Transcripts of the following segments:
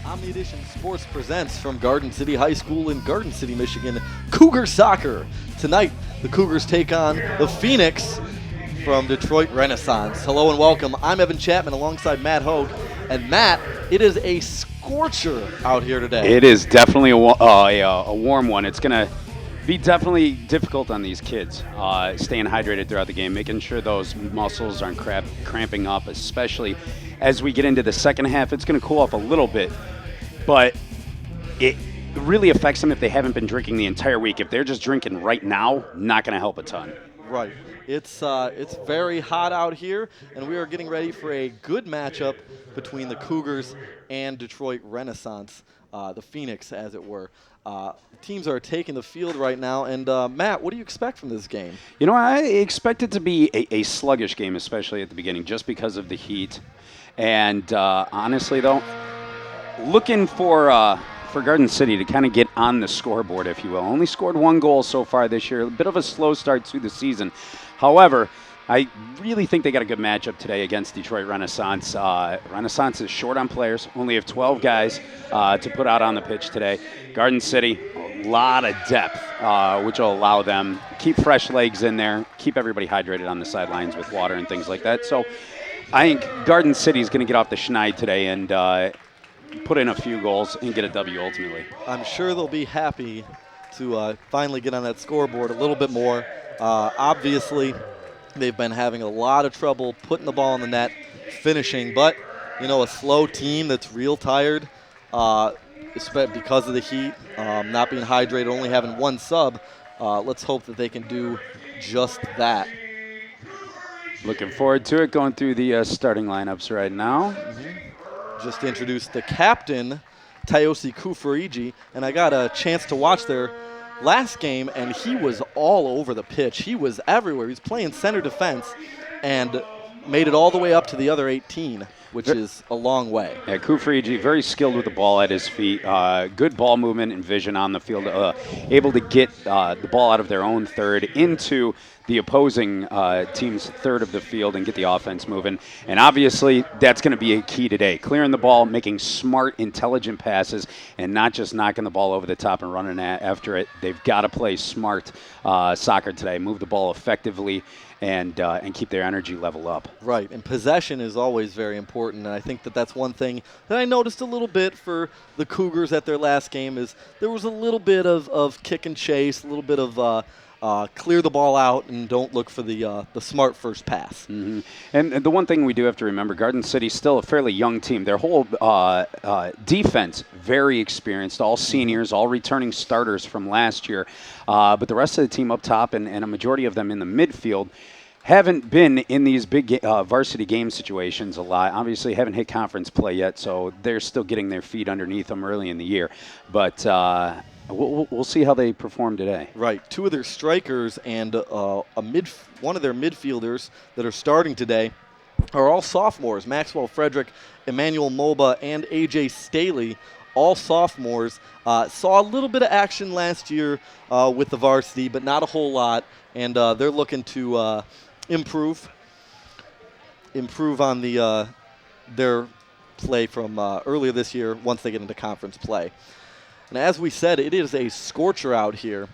Omni Edition Sports presents from Garden City High School in Garden City, Michigan, Cougar Soccer. Tonight, the Cougars take on the Phoenix from Detroit Renaissance. Hello and welcome. I'm Evan Chapman alongside Matt Hogue. And Matt, it is a scorcher out here today. It is definitely a warm one. It's going to be definitely difficult on these kids, staying hydrated throughout the game, making sure those muscles aren't cramping up, especially as we get into the second half. It's going to cool off a little bit, but it really affects them if they haven't been drinking the entire week. If they're just drinking right now, not going to help a ton. Right. It's very hot out here, and we are getting ready for a good matchup between the Cougars and Detroit Renaissance, the Phoenix, as it were. Teams are taking the field right now, and Matt, what do you expect from this game? You know, I expect it to be a sluggish game, especially at the beginning, just because of the heat. And honestly, though, looking for Garden City to kind of get on the scoreboard, if you will. Only scored one goal so far this year. A bit of a slow start to the season. However, I really think they got a good matchup today against Detroit Renaissance. Renaissance is short on players. Only have 12 guys to put out on the pitch today. Garden City, a lot of depth, which will allow them keep fresh legs in there, keep everybody hydrated on the sidelines with water and things like that. So I think Garden City is going to get off the schneid today and put in a few goals and get a W ultimately. I'm sure they'll be happy to finally get on that scoreboard a little bit more. Obviously, they've been having a lot of trouble putting the ball in the net, finishing. But, you know, a slow team that's real tired because of the heat, not being hydrated, only having one sub, let's hope that they can do just that. Looking forward to it, going through the starting lineups right now. Just introduced the captain, Tayosi Kufariji, and I got a chance to watch their last game, and he was all over the pitch. He was everywhere. He was playing center defense and made it all the way up to the other 18, which is a long way. Yeah, Kufariji, very skilled with the ball at his feet. Good ball movement and vision on the field. Able to get the ball out of their own third into the opposing team's third of the field and get the offense moving. And obviously, that's going to be a key today. Clearing the ball, making smart, intelligent passes, and not just knocking the ball over the top and running after it. They've got to play smart soccer today, move the ball effectively, and keep their energy level up. Right, and possession is always very important, and I think that that's one thing that I noticed a little bit for the Cougars at their last game is there was a little bit of kick and chase, a little bit of clear the ball out and don't look for the smart first pass. Mm-hmm. And the one thing we do have to remember, Garden City's still a fairly young team. Their whole defense, very experienced, all seniors, all returning starters from last year. But the rest of the team up top and a majority of them in the midfield haven't been in these big varsity game situations a lot. Obviously haven't hit conference play yet, so they're still getting their feet underneath them early in the year. But we'll see how they perform today. Right. Two of their strikers and one of their midfielders that are starting today are all sophomores. Maxwell Frederick, Emmanuel Moba, and A.J. Staley, all sophomores. Saw a little bit of action last year with the varsity, but not a whole lot. And they're looking to improve on their play from earlier this year once they get into conference play. And as we said, it is a scorcher out here.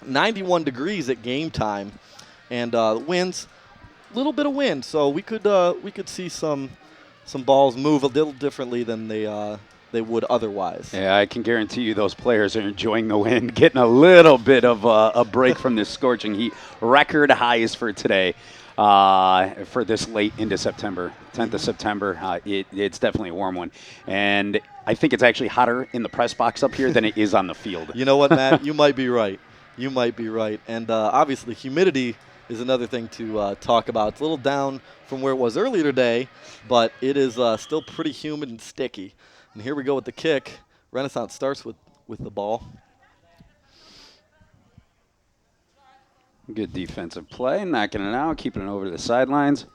91 degrees at game time, and winds, a little bit of wind, so we could see some balls move a little differently than they would otherwise. Yeah, I can guarantee you those players are enjoying the wind, getting a little bit of a break from this scorching heat. Record highs for today. For this late into September, 10th of September, it's definitely a warm one. And I think it's actually hotter in the press box up here than it is on the field. You know what, Matt? You might be right. You might be right. And obviously humidity is another thing to talk about. It's a little down from where it was earlier today, but it is still pretty humid and sticky. And here we go with the kick. Renaissance starts with the ball. Good defensive play, knocking it out, keeping it over to the sidelines.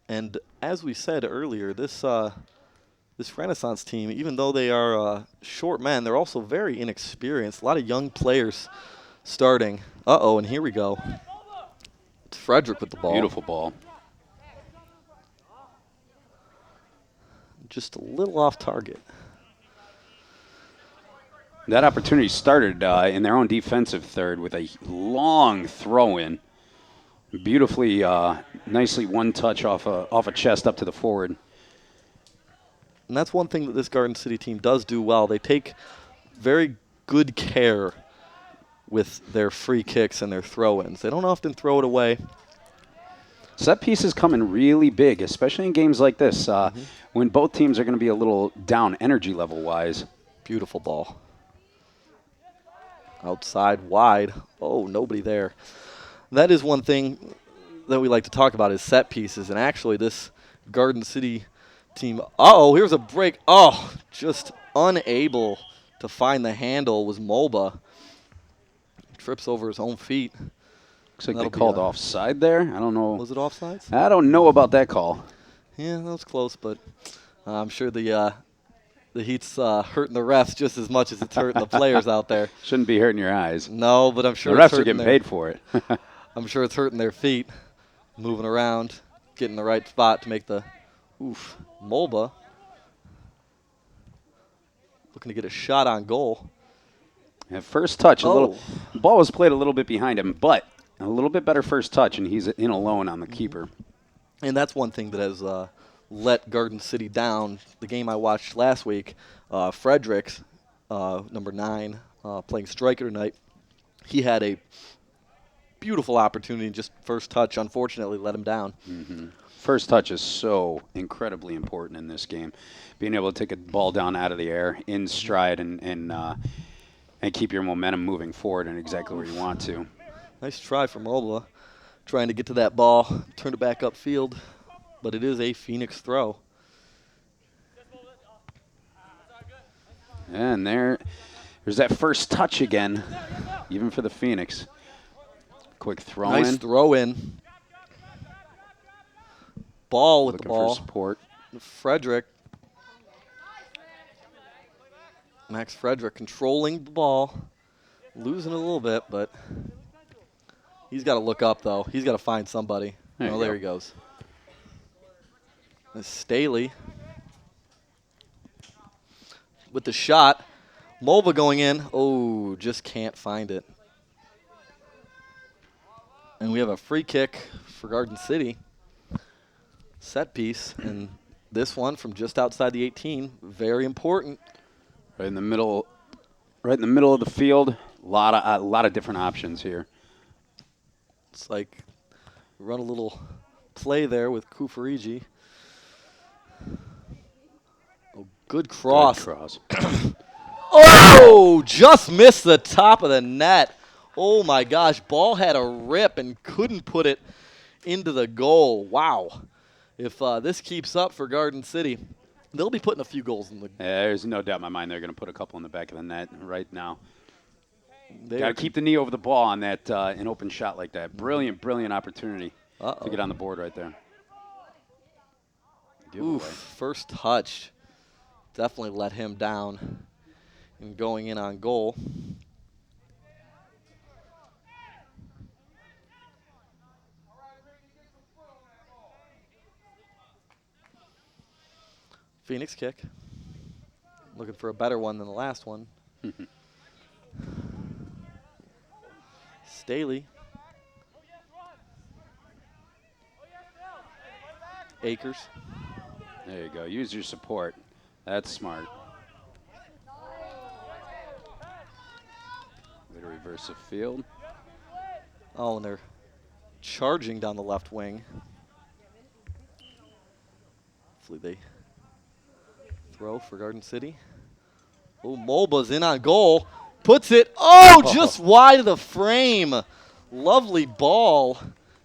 And as we said earlier, this Renaissance team, even though they are short men, they're also very inexperienced. A lot of young players starting. Uh-oh, and here we go. It's Frederick with the ball. Beautiful ball. just a little off target. That opportunity started in their own defensive third with a long throw-in. Beautifully, nicely one touch off a chest up to the forward. And that's one thing that this Garden City team does do well. They take very good care with their free kicks and their throw-ins. They don't often throw it away. Set pieces come in really big, especially in games like this, when both teams are going to be a little down energy level-wise. Beautiful ball. Outside, wide. Oh, nobody there. That is one thing that we like to talk about is set pieces. And actually, this Garden City team, here's a break. Oh, just unable to find the handle was Mulba. Trips over his own feet. Looks like they called offside there. I don't know. Was it offsides? I don't know about that call. Yeah, that was close, but I'm sure the heat's hurting the refs just as much as it's hurting the players out there. Shouldn't be hurting your eyes. No, but I'm sure the refs are getting paid for it. I'm sure it's hurting their feet, moving around, getting the right spot to make the Mulba looking to get a shot on goal. At first touch, the ball was played a little bit behind him, but a little bit better first touch, and he's in alone on the keeper. And that's one thing that has let Garden City down. The game I watched last week, Fredericks, number 9, playing striker tonight, he had a beautiful opportunity, just first touch, unfortunately, let him down. Mm-hmm. First touch is so incredibly important in this game. Being able to take a ball down out of the air in stride and keep your momentum moving forward and exactly where you want to. Nice try from Mulba, trying to get to that ball, turn it back upfield, but it is a Phoenix throw. And there's that first touch again, even for the Phoenix. Quick throw in. Nice throw in. Ball with Looking the ball. for support. Frederick. Max Frederick controlling the ball. Losing a little bit, but he's got to look up, though. He's got to find somebody. There he goes. That's Staley with the shot. Mulba going in. Oh, just can't find it. And we have a free kick for Garden City. Set piece, and this one from just outside the 18, very important. Right in the middle of the field. A lot of different options here. It's like run a little play there with Kufariji. Oh, good cross. Good cross. Oh, just missed the top of the net. Oh my gosh, ball had a rip and couldn't put it into the goal. Wow. If this keeps up for Garden City, they'll be putting a few goals in the. There's no doubt in my mind they're going to put a couple in the back of the net right now. Got to keep the knee over the ball on that an open shot like that. Brilliant opportunity to get on the board right there. Oof, first touch. Definitely let him down in going in on goal. Phoenix kick. Looking for a better one than the last one. Staley. Akers. There you go. Use your support. That's smart. Way to reverse the field. Oh, and they're charging down the left wing. Hopefully they throw for Garden City. Oh, Mulba's in on goal. Puts it, just wide of the frame. Lovely ball.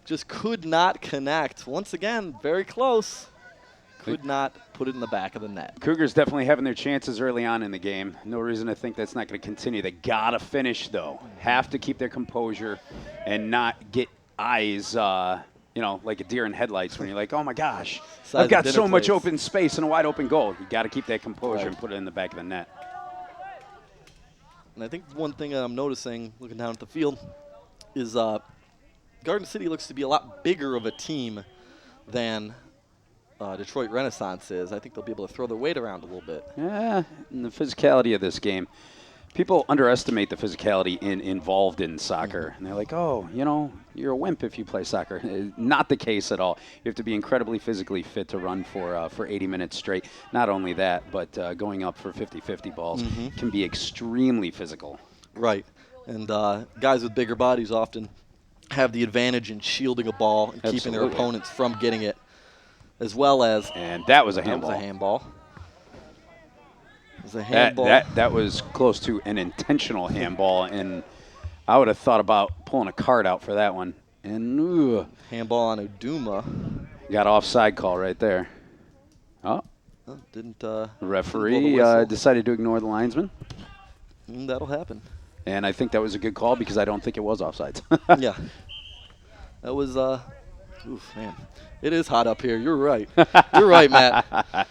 Just could not connect. Once again, very close. Could not put it in the back of the net. Cougars definitely having their chances early on in the game. No reason to think that's not going to continue. They got to finish, though. Have to keep their composure and not get eyes, like a deer in headlights when you're like, oh, my gosh, I've got so much open space and a wide open goal. You got to keep that composure and put it in the back of the net. And I think one thing I'm noticing looking down at the field is Garden City looks to be a lot bigger of a team than Detroit Renaissance is. I think they'll be able to throw their weight around a little bit. Yeah, and the physicality of this game. People underestimate the physicality involved in soccer. And they're like, oh, you're a wimp if you play soccer. Not the case at all. You have to be incredibly physically fit to run for 80 minutes straight. Not only that, but going up for 50-50 balls can be extremely physical. Right. And guys with bigger bodies often have the advantage in shielding a ball and keeping their opponents from getting it, as well as. And that was a handball. That was a handball. It was a handball. That was close to an intentional handball, and I would have thought about pulling a card out for that one. And handball on Uduma. Got offside call right there. Oh. Didn't. Referee decided to ignore the linesman. That'll happen. And I think that was a good call because I don't think it was offsides. Yeah. That was, oof, man. It is hot up here. You're right. You're right, Matt.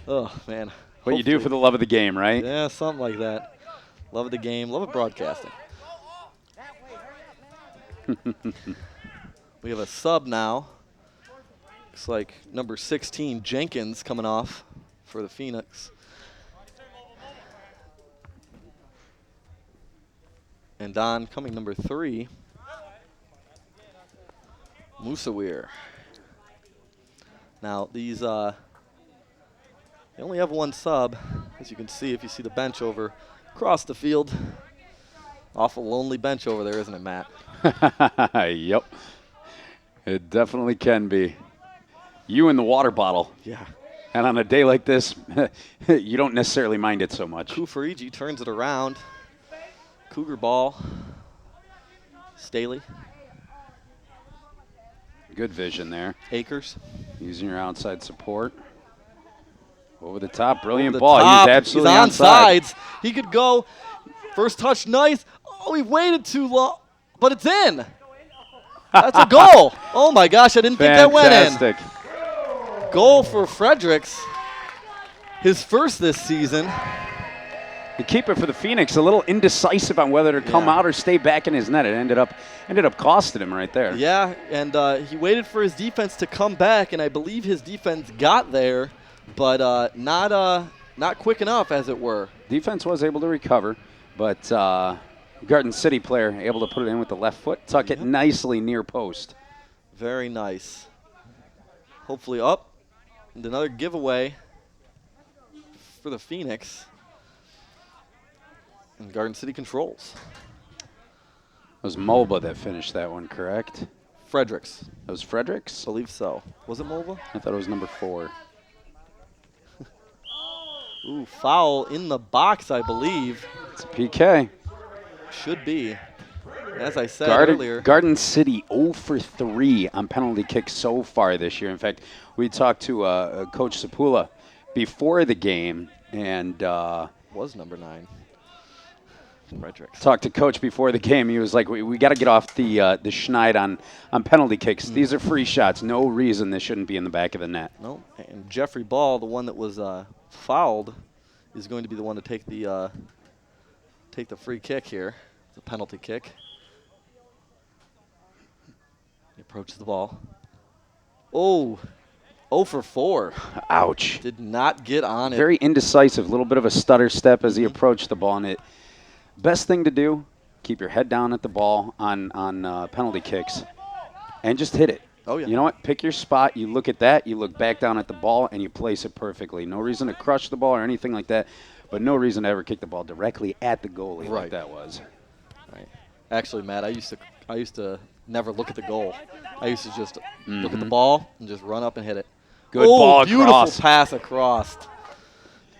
Oh, man. What you do for the love of the game, right? Yeah, something like that. Love of the game. Love of broadcasting. We have a sub now. Looks like number 16, Jenkins, coming off for the Phoenix. And on coming number 3, Musawir. Now these, they only have one sub, as you can see if you see the bench over across the field. Awful lonely bench over there, isn't it, Matt? Yep. It definitely can be. You and the water bottle. Yeah. And on a day like this, you don't necessarily mind it so much. Kufariji turns it around. Cougar ball. Staley. Good vision there. Akers. Using your outside support. Over the top. Brilliant the ball. Top. He's absolutely He's on onside. sides. He could go. First touch, nice. Oh, he waited too long. But it's in. That's a goal. Oh, my gosh. I didn't think that went in. Fantastic. Goal for Fredericks. His first this season. The keeper for the Phoenix a little indecisive on whether to come out or stay back in his net. It ended up costing him right there. Yeah, and he waited for his defense to come back, and I believe his defense got there, but not quick enough, as it were. Defense was able to recover, but Garden City player able to put it in with the left foot, tuck it nicely near post. Very nice. Hopefully up. And another giveaway for the Phoenix. And Garden City controls. It was Mulba that finished that one, correct? Fredericks. That was Fredericks? I believe so. Was it Mulva? I thought it was number 4. Ooh, foul in the box, I believe. It's a PK. Should be. As I said earlier. Garden City 0 for 3 on penalty kicks so far this year. In fact, we talked to Coach Sapula before the game, and was number 9. Fredericks. Talked to Coach before the game. He was like, we got to get off the schneid on penalty kicks. These are free shots. No reason this shouldn't be in the back of the net. No, and Jeffrey Ball, the one that was fouled, is going to be the one to take the free kick here. The penalty kick. He approaches the ball. Oh, 0 for 4. Ouch. Did not get on it. Very indecisive. A little bit of a stutter step as he approached the ball. And best thing to do, keep your head down at the ball on penalty kicks and just hit it. Oh, yeah. You know what? Pick your spot. You look at that. You look back down at the ball, and you place it perfectly. No reason to crush the ball or anything like that, but no reason to ever kick the ball directly at the goalie like that was. Right. Actually, Matt, I used to never look at the goal. I used to just look at the ball and just run up and hit it. Good ball across. Beautiful pass across.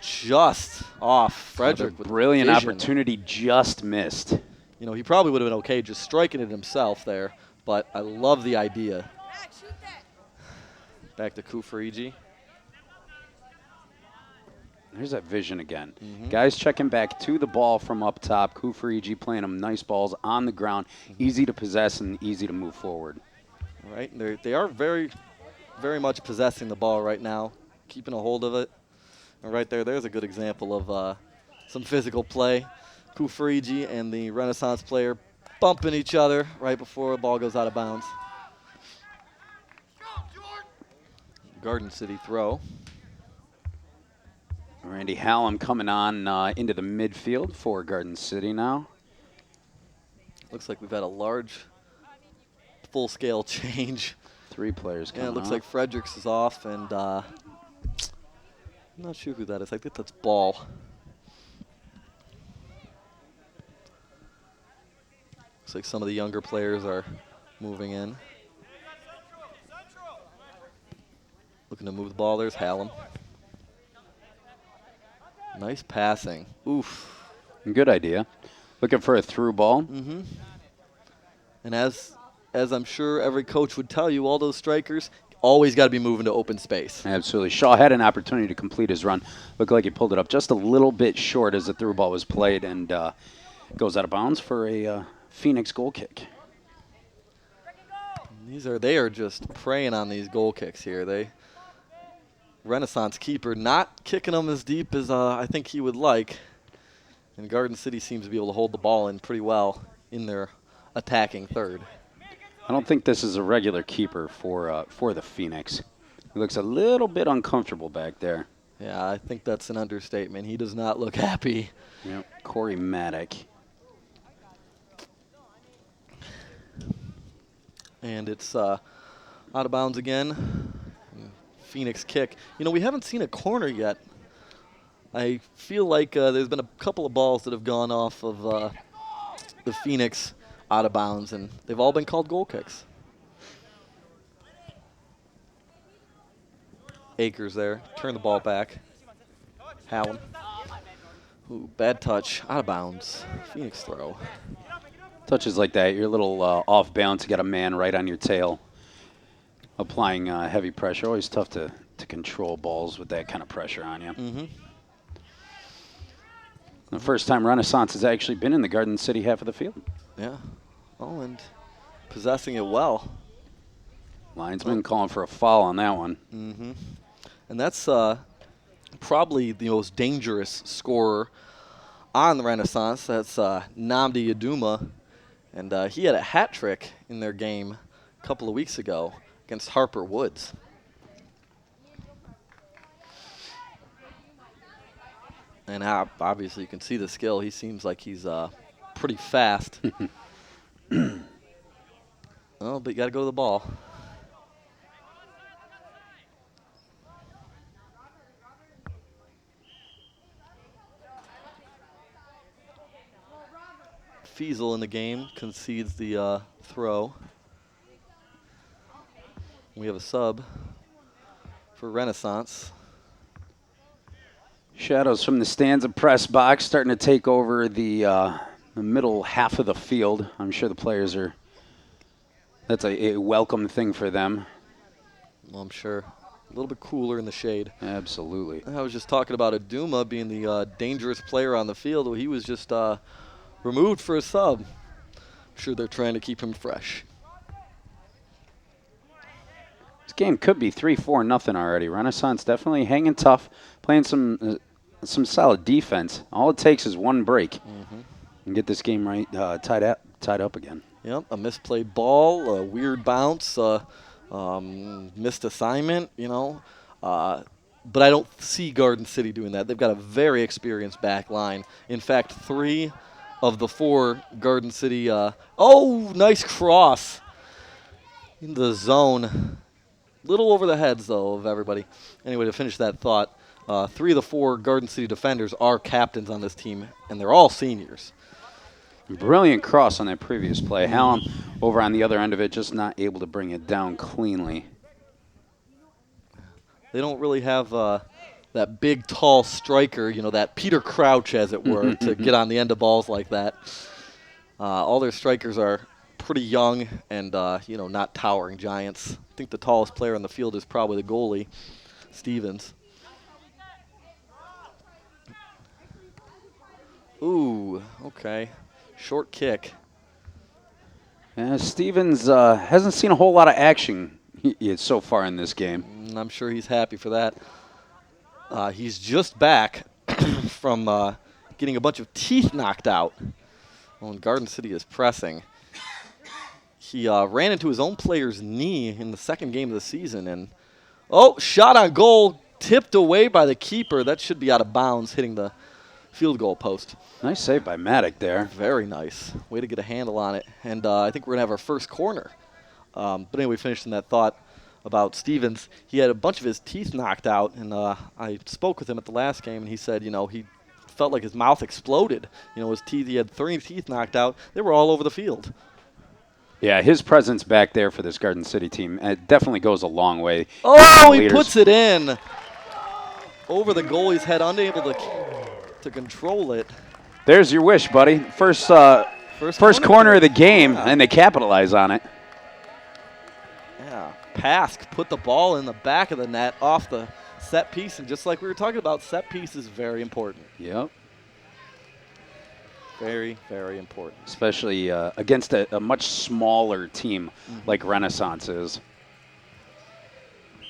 Just off Frederick with brilliant vision. Opportunity, just missed. You know, he probably would have been okay just striking it himself there, but I love the idea. Back to Kufariji. There's that vision again. Guys checking back to the ball from up top. Kufariji playing them nice balls on the ground, easy to possess and easy to move forward. Right, they are very, very much possessing the ball right now, keeping a hold of it. And right there's a good example of some physical play. Kufariji and the Renaissance player bumping each other right before the ball goes out of bounds. Garden City throw. Randy Hallam coming on into the midfield for Garden City now. Looks like we've had a large full-scale change. 3 players coming Yeah, it looks off. like Fredericks is off, and I'm not sure who that is. I think that's Ball. Looks like some of the younger players are moving in. Looking to move the ball. There's Hallam. Nice passing. Oof. Good idea. Looking for a through ball. Mm-hmm. And as I'm sure every coach would tell you, all those strikers always got to be moving to open space. Absolutely. Shaw had an opportunity to complete his run. Looked like he pulled it up just a little bit short as the through ball was played, and goes out of bounds for a Phoenix goal kick. They are just preying on these goal kicks here. Renaissance keeper not kicking them as deep as I think he would like. And Garden City seems to be able to hold the ball in pretty well in their attacking third. I don't think this is a regular keeper for the Phoenix. He looks a little bit uncomfortable back there. Yeah, I think that's an understatement. He does not look happy. Yep. Corey Maddock. And it's out of bounds again. Phoenix kick. You know, we haven't seen a corner yet. I feel like there's been a couple of balls that have gone off of the Phoenix out of bounds, and they've all been called goal kicks. Akers there. Turn the ball back. Hallam. Ooh, bad touch. Out of bounds. Phoenix throw. Touches like that, you're a little off balance to get a man right on your tail. Applying heavy pressure. Always tough to control balls with that kind of pressure on you. Mm-hmm. The first time Renaissance has actually been in the Garden City half of the field. Yeah. Oh, and possessing it well. Linesman calling for a foul on that one. Mm-hmm. And that's probably the most dangerous scorer on the Renaissance. That's Nnamdi Aduma. And he had a hat trick in their game a couple of weeks ago against Harper Woods. And obviously you can see the skill. He seems like he's pretty fast. Oh, but you got to go to the ball. Fiesel in the game concedes the throw. We have a sub for Renaissance. Shadows from the stands of press box starting to take over the middle half of the field. I'm sure the players are, that's a welcome thing for them. Well, I'm sure. A little bit cooler in the shade. Absolutely. I was just talking about Aduma being the dangerous player on the field. Well, he was just removed for a sub. I'm sure they're trying to keep him fresh. This game could be 3-4-0 already. Renaissance definitely hanging tough, playing some solid defense. All it takes is one break and get this game right tied up again. Yep, a misplayed ball, a weird bounce, missed assignment, you know. But I don't see Garden City doing that. They've got a very experienced back line. In fact, 3 of the 4 Garden City. Nice cross in the zone. Little over the heads, though, of everybody. Anyway, to finish that thought, 3 of the 4 Garden City defenders are captains on this team, and they're all seniors. Brilliant cross on that previous play. Hallam over on the other end of it, just not able to bring it down cleanly. They don't really have that big, tall striker, you know, that Peter Crouch, as it were, to get on the end of balls like that. All their strikers are pretty young and, not towering giants. I think the tallest player on the field is probably the goalie, Stevens. Ooh, okay. Short kick. Stevens hasn't seen a whole lot of action so far in this game. I'm sure he's happy for that. He's just back from getting a bunch of teeth knocked out when Garden City is pressing. He ran into his own player's knee in the second game of the season, and Oh, shot on goal, tipped away by the keeper. That should be out of bounds, hitting the field goal post. Nice save by Maddock there. Very nice. Way to get a handle on it. And I think we're going to have our first corner. But anyway, finishing that thought about Stevens, he had a bunch of his teeth knocked out, and I spoke with him at the last game, and he said, he felt like his mouth exploded. His teeth, he had 3 teeth knocked out. They were all over the field. Yeah, his presence back there for this Garden City team definitely goes a long way. Oh, he puts it in over the goalie's head, unable to control it. There's your wish, buddy. First corner of the game, and they capitalize on it. Yeah, Pask put the ball in the back of the net off the set piece, and just like we were talking about, set piece is very important. Yep. Very, very important. Especially against a much smaller team like Renaissance is.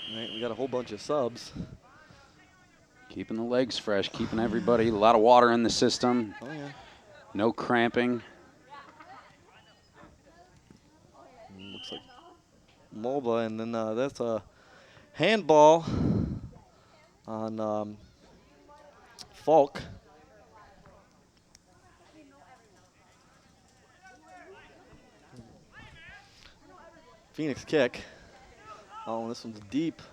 All right, we got a whole bunch of subs. Keeping the legs fresh, keeping everybody, a lot of water in the system. Oh, yeah. No cramping. Looks like Mulba, and then that's a handball on Falk. Phoenix kick. Oh, this one's deep.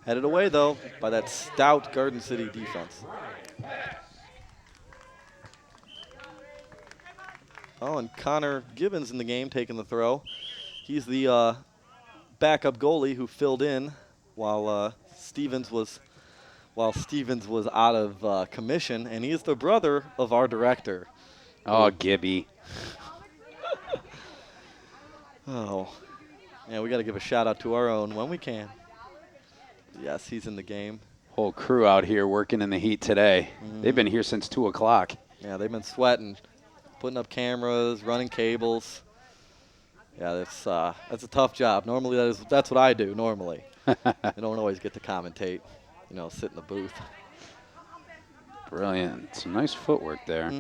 Headed away, though, by that stout Garden City defense. Oh, and Connor Gibbons in the game taking the throw. He's the backup goalie who filled in while Stevens was out of commission, and he is the brother of our director. Oh, Gibby. Oh. Yeah, we got to give a shout-out to our own when we can. Yes, he's in the game. Whole crew out here working in the heat today. They've been here since 2 o'clock. Yeah, they've been sweating, putting up cameras, running cables. Yeah, that's a tough job. Normally, that's what I do, normally. I don't always get to commentate, sit in the booth. Brilliant. Some nice footwork there.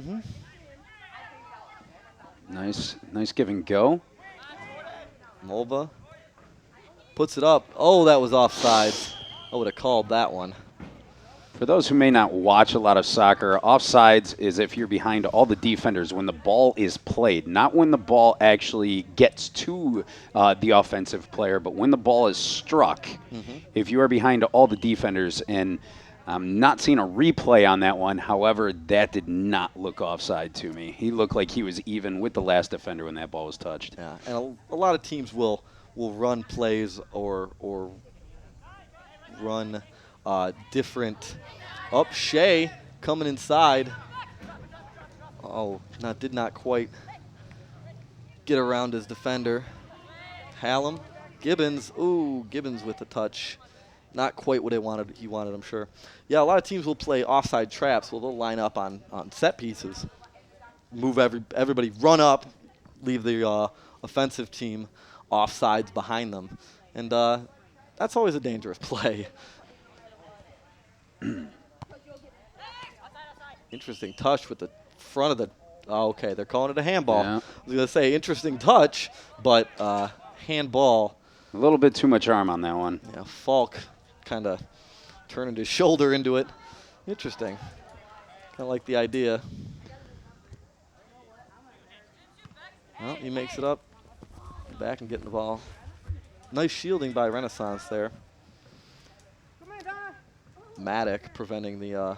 Nice give and go. Mulva puts it up. Oh, that was offsides. I would have called that one. For those who may not watch a lot of soccer, offsides is if you're behind all the defenders when the ball is played, not when the ball actually gets to the offensive player, but when the ball is struck. If you are behind all the defenders, and I'm not seeing a replay on that one. However, that did not look offside to me. He looked like he was even with the last defender when that ball was touched. Yeah, and a lot of teams will run plays or run different. Up, Shea coming inside. Oh, did not quite get around his defender. Hallam, Gibbons. Ooh, Gibbons with the touch. Not quite what he wanted, I'm sure. Yeah, a lot of teams will play offside traps. Well, they'll line up on set pieces, move everybody, run up, leave the offensive team offsides behind them. And that's always a dangerous play. Interesting touch with the front of the – oh, okay, they're calling it a handball. Yeah. I was going to say interesting touch, but handball. A little bit too much arm on that one. Yeah, Falk kind of turning his shoulder into it. Interesting. Kind of like the idea. Well, he makes it up. Back and getting the ball. Nice shielding by Renaissance there. Maddock preventing the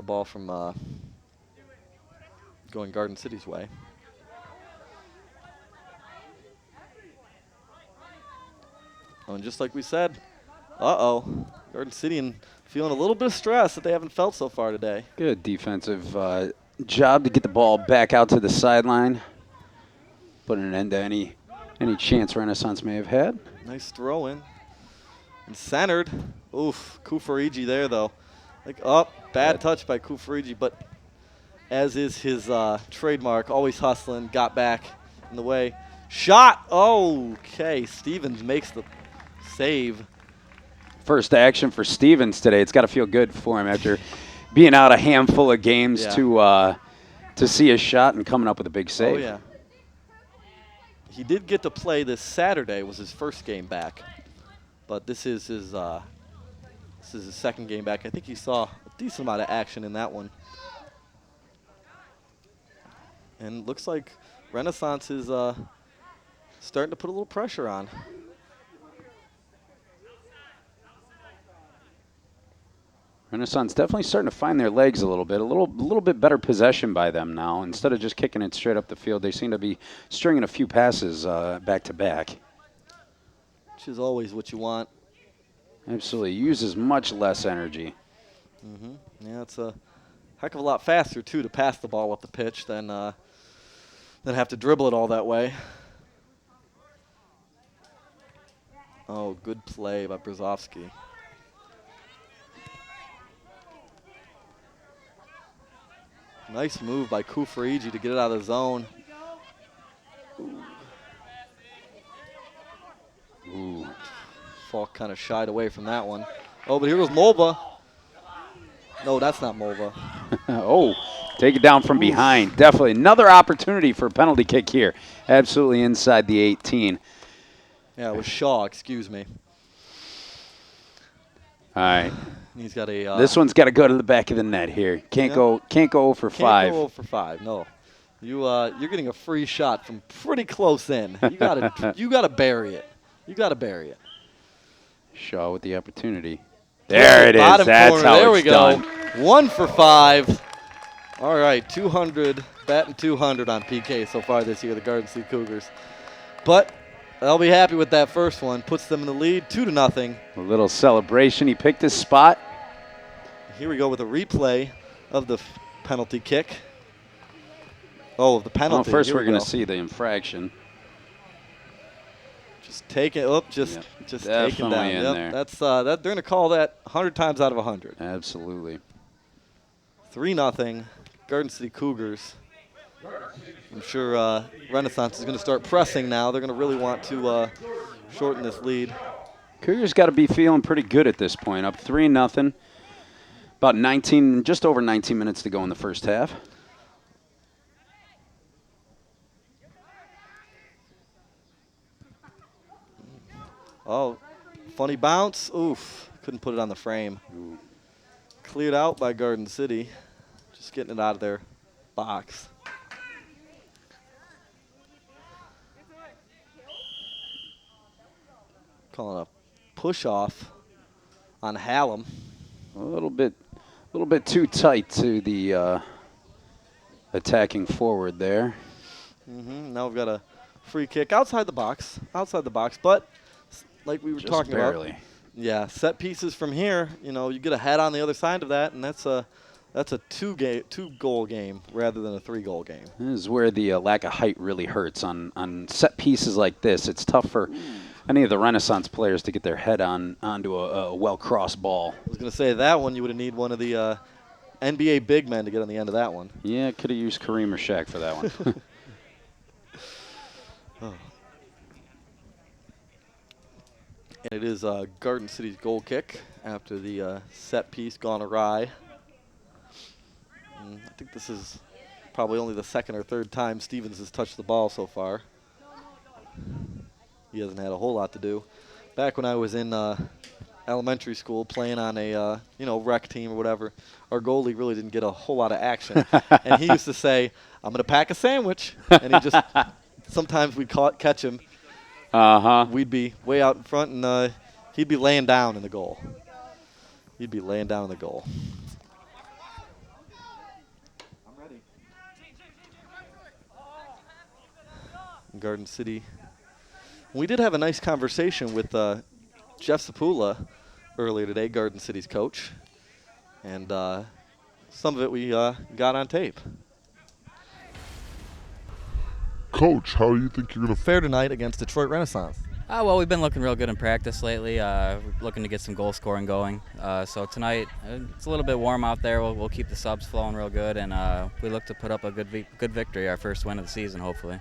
ball from going Garden City's way. Oh, and just like we said, Garden City and feeling a little bit of stress that they haven't felt so far today. Good defensive job to get the ball back out to the sideline, putting an end to any chance Renaissance may have had. Nice throw in. And centered. Oof, Kufarigi there, though. Bad touch by Kufarigi, but as is his trademark, always hustling, got back in the way. Shot! Okay, Stevens makes the save. First action for Stevens today. It's got to feel good for him after being out a handful of games to see a shot and coming up with a big save. Oh, yeah. he did get to play this Saturday. Was his first game back, but this is his second game back. I think he saw a decent amount of action in that one. And looks like Renaissance is starting to put a little pressure on. Renaissance definitely starting to find their legs a little bit. A little bit better possession by them now. Instead of just kicking it straight up the field, they seem to be stringing a few passes back to back. Which is always what you want. Absolutely. Uses much less energy. Yeah, it's a heck of a lot faster, too, to pass the ball up the pitch than have to dribble it all that way. Oh, good play by Brzezowski. Nice move by Kufriji to get it out of the zone. Ooh. Falk kind of shied away from that one. Oh, but here goes Mulva. No, that's not Mulva. Oh, take it down from behind. Definitely another opportunity for a penalty kick here. Absolutely inside the 18. Yeah, it was Shaw, excuse me. All right. He's got a. This one's got to go to the back of the net here. Can't go 0 for 5. Can't go 0 for 5. No, you're getting a free shot from pretty close in. You gotta bury it. You gotta bury it. Shaw with the opportunity. There it is. Bottom That's corner. how There it's we go. done. 1 for 5. All right, 200, batting 200 on PK so far this year, the Garden City Cougars. But they'll be happy with that first one. Puts them in the lead, 2-0. A little celebration. He picked his spot. Here we go with a replay of the penalty kick. Oh, the penalty. Well, first Here we're we going go. to see the infraction. Just take it up, just take it down. Definitely in there. That's they're going to call that 100 times out of 100. Absolutely. 3-0, Garden City Cougars. I'm sure Renaissance is going to start pressing now. They're going to really want to shorten this lead. Cougars got to be feeling pretty good at this point. Up 3-0. About just over 19 minutes to go in the first half. Oh, funny bounce. Oof, couldn't put it on the frame. Ooh. Cleared out by Garden City. Just getting it out of their box. Calling a push off on Hallam. A little bit too tight to the attacking forward there. Now we've got a free kick outside the box, but like we were Just talking barely. about. Yeah, set pieces from here, you get a head on the other side of that, and that's a two-goal game rather than a 3-goal game. This is where the lack of height really hurts on set pieces like this. It's tough for any of the Renaissance players to get their head onto a well-crossed ball. I was going to say that one you would need one of the NBA big men to get on the end of that one. Yeah, could have used Kareem or Shaq for that one. Oh. And it is Garden City's goal kick after the set piece gone awry. I think this is probably only the second or third time Stevens has touched the ball so far. He hasn't had a whole lot to do. Back when I was in elementary school playing on a rec team or whatever, our goalie really didn't get a whole lot of action. And he used to say, "I'm going to pack a sandwich," and he just sometimes we'd catch him. We'd be way out in front, and he'd be laying down in the goal. I'm ready. Garden City. We did have a nice conversation with Jeff Sapula earlier today, Garden City's coach, and some of it we got on tape. Coach, how do you think you're going to Fair tonight against Detroit Renaissance. Well, we've been looking real good in practice lately. We're looking to get some goal scoring going. So tonight, it's a little bit warm out there. We'll keep the subs flowing real good, and we look to put up a good victory, our first win of the season, hopefully.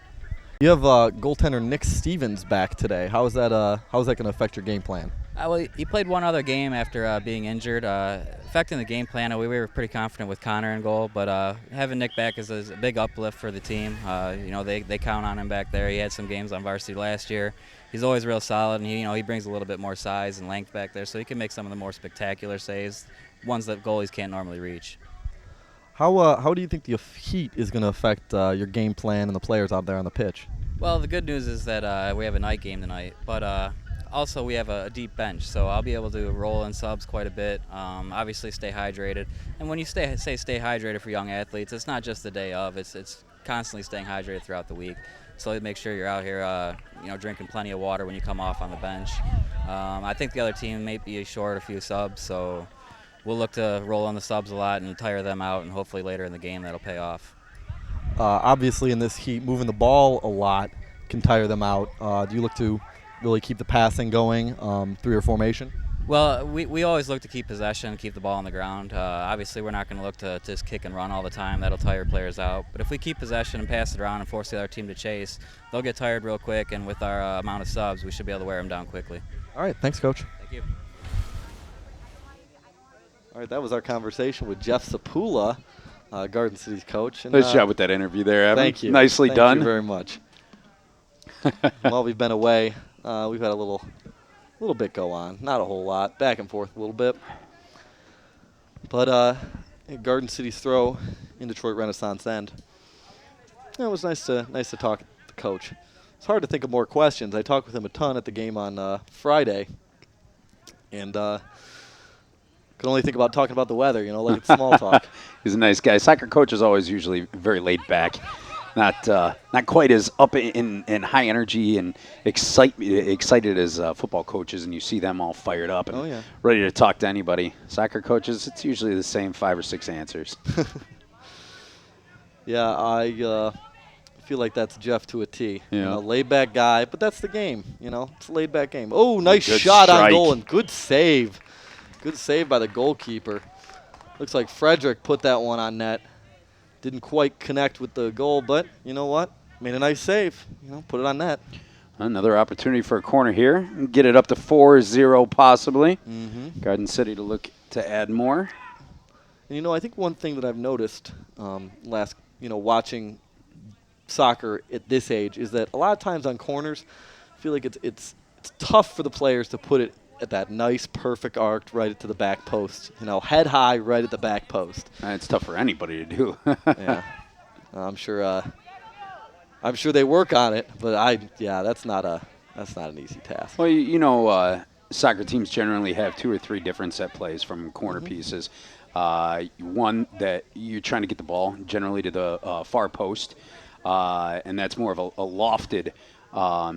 You have goaltender Nick Stevens back today. How is that going to affect your game plan? Well, he played one other game after being injured. Affecting the game plan, we were pretty confident with Connor in goal, but having Nick back is a big uplift for the team. They count on him back there. He had some games on varsity last year. He's always real solid, and he brings a little bit more size and length back there, so he can make some of the more spectacular saves, ones that goalies can't normally reach. How do you think the heat is going to affect your game plan and the players out there on the pitch? Well, the good news is that we have a night game tonight, but also we have a deep bench, so I'll be able to roll in subs quite a bit. Obviously, stay hydrated, and when you stay hydrated for young athletes, it's not just the day of; it's constantly staying hydrated throughout the week. So make sure you're out here, drinking plenty of water when you come off on the bench. I think the other team may be short a few subs, so we'll look to roll on the subs a lot and tire them out, and hopefully later in the game that'll pay off. Obviously, in this heat, moving the ball a lot can tire them out. Do you look to really keep the passing going through your formation? Well, we always look to keep possession, keep the ball on the ground. Obviously, we're not going to look to just kick and run all the time. That'll tire players out. But if we keep possession and pass it around and force the other team to chase, they'll get tired real quick, and with our amount of subs, we should be able to wear them down quickly. All right, thanks, Coach. Thank you. All right, that was our conversation with Jeff Sapula, Garden City's coach. And, Nice job with that interview there, Evan. Thank you. Nicely done. Thank you very much. While we've been away, we've had a little bit go on. Not a whole lot. Back and forth a little bit. But Garden City's throw in Detroit Renaissance End. It was nice to talk to the coach. It's hard to think of more questions. I talked with him a ton at the game on Friday. And could only think about talking about the weather, like it's small talk. He's a nice guy. Soccer coach is always usually very laid back, not quite as up in high energy and excited as football coaches, and you see them all fired up and ready to talk to anybody. Soccer coaches, it's usually the same 5 or 6 answers. Yeah, I feel like that's Jeff to a T. Yeah. Laid back guy, but that's the game. It's a laid back game. Oh, nice Good shot strike. on goal and good save. Good save by the goalkeeper. Looks like Frederick put that one on net. Didn't quite connect with the goal, but you know what? Made a nice save. Put it on net. Another opportunity for a corner here. Get it up to 4-0 possibly. Mm-hmm. Garden City to look to add more. And I think one thing that I've noticed watching soccer at this age is that a lot of times on corners, I feel like it's tough for the players to put it at that nice, perfect arc right to the back post. Head high right at the back post. It's tough for anybody to do. Yeah, I'm sure they work on it, but that's not an easy task. Well, soccer teams generally have 2 or 3 different set plays from corner pieces. One that you're trying to get the ball generally to the far post, and that's more of a lofted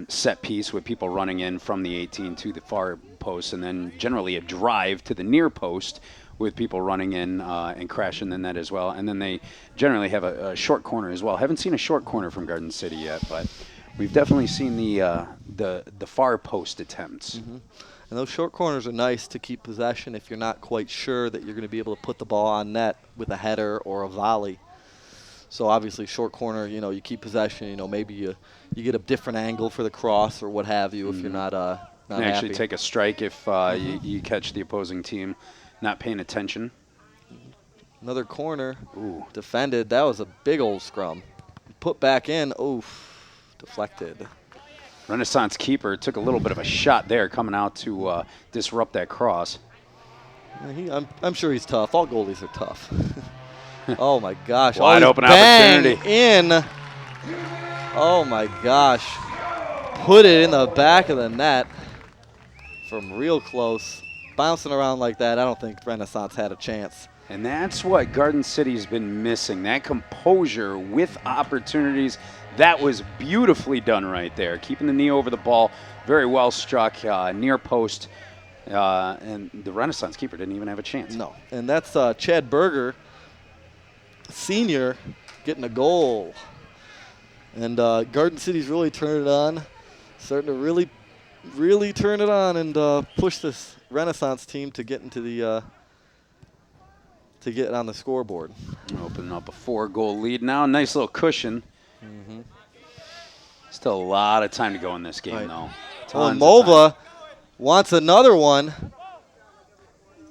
set piece with people running in from the 18 to the far post, and then generally a drive to the near post with people running in and crashing the net as well. And then they generally have a short corner as well. Haven't seen a short corner from Garden City yet, but we've definitely seen the far post attempts. Mm-hmm. And those short corners are nice to keep possession if you're not quite sure that you're going to be able to put the ball on net with a header or a volley. So obviously short corner, you keep possession. Maybe you get a different angle for the cross or what have you if you're not and happy. actually take a strike if you catch the opposing team not paying attention. Another corner. Ooh. Defended. That was a big old scrum. Put back in. Oof. Deflected. Renaissance keeper took a little bit of a shot there coming out to disrupt that cross. I'm sure he's tough. All goalies are tough. Oh, my gosh. Wide open opportunity. In. Oh, my gosh. Put it in the back of the net from real close. Bouncing around like that, I don't think Renaissance had a chance. And that's what Garden City's been missing, that composure with opportunities. That was beautifully done right there, keeping the knee over the ball. Very well struck, near post. And the Renaissance keeper didn't even have a chance. No, and that's Chad Berger, senior, getting a goal. And Garden City's really turned it on, starting to really turn it on and push this Renaissance team to get into the to get on the scoreboard. Opening up a 4-goal lead now. Nice little cushion. Mm-hmm. Still a lot of time to go in this game, though. Well, Mova wants another one.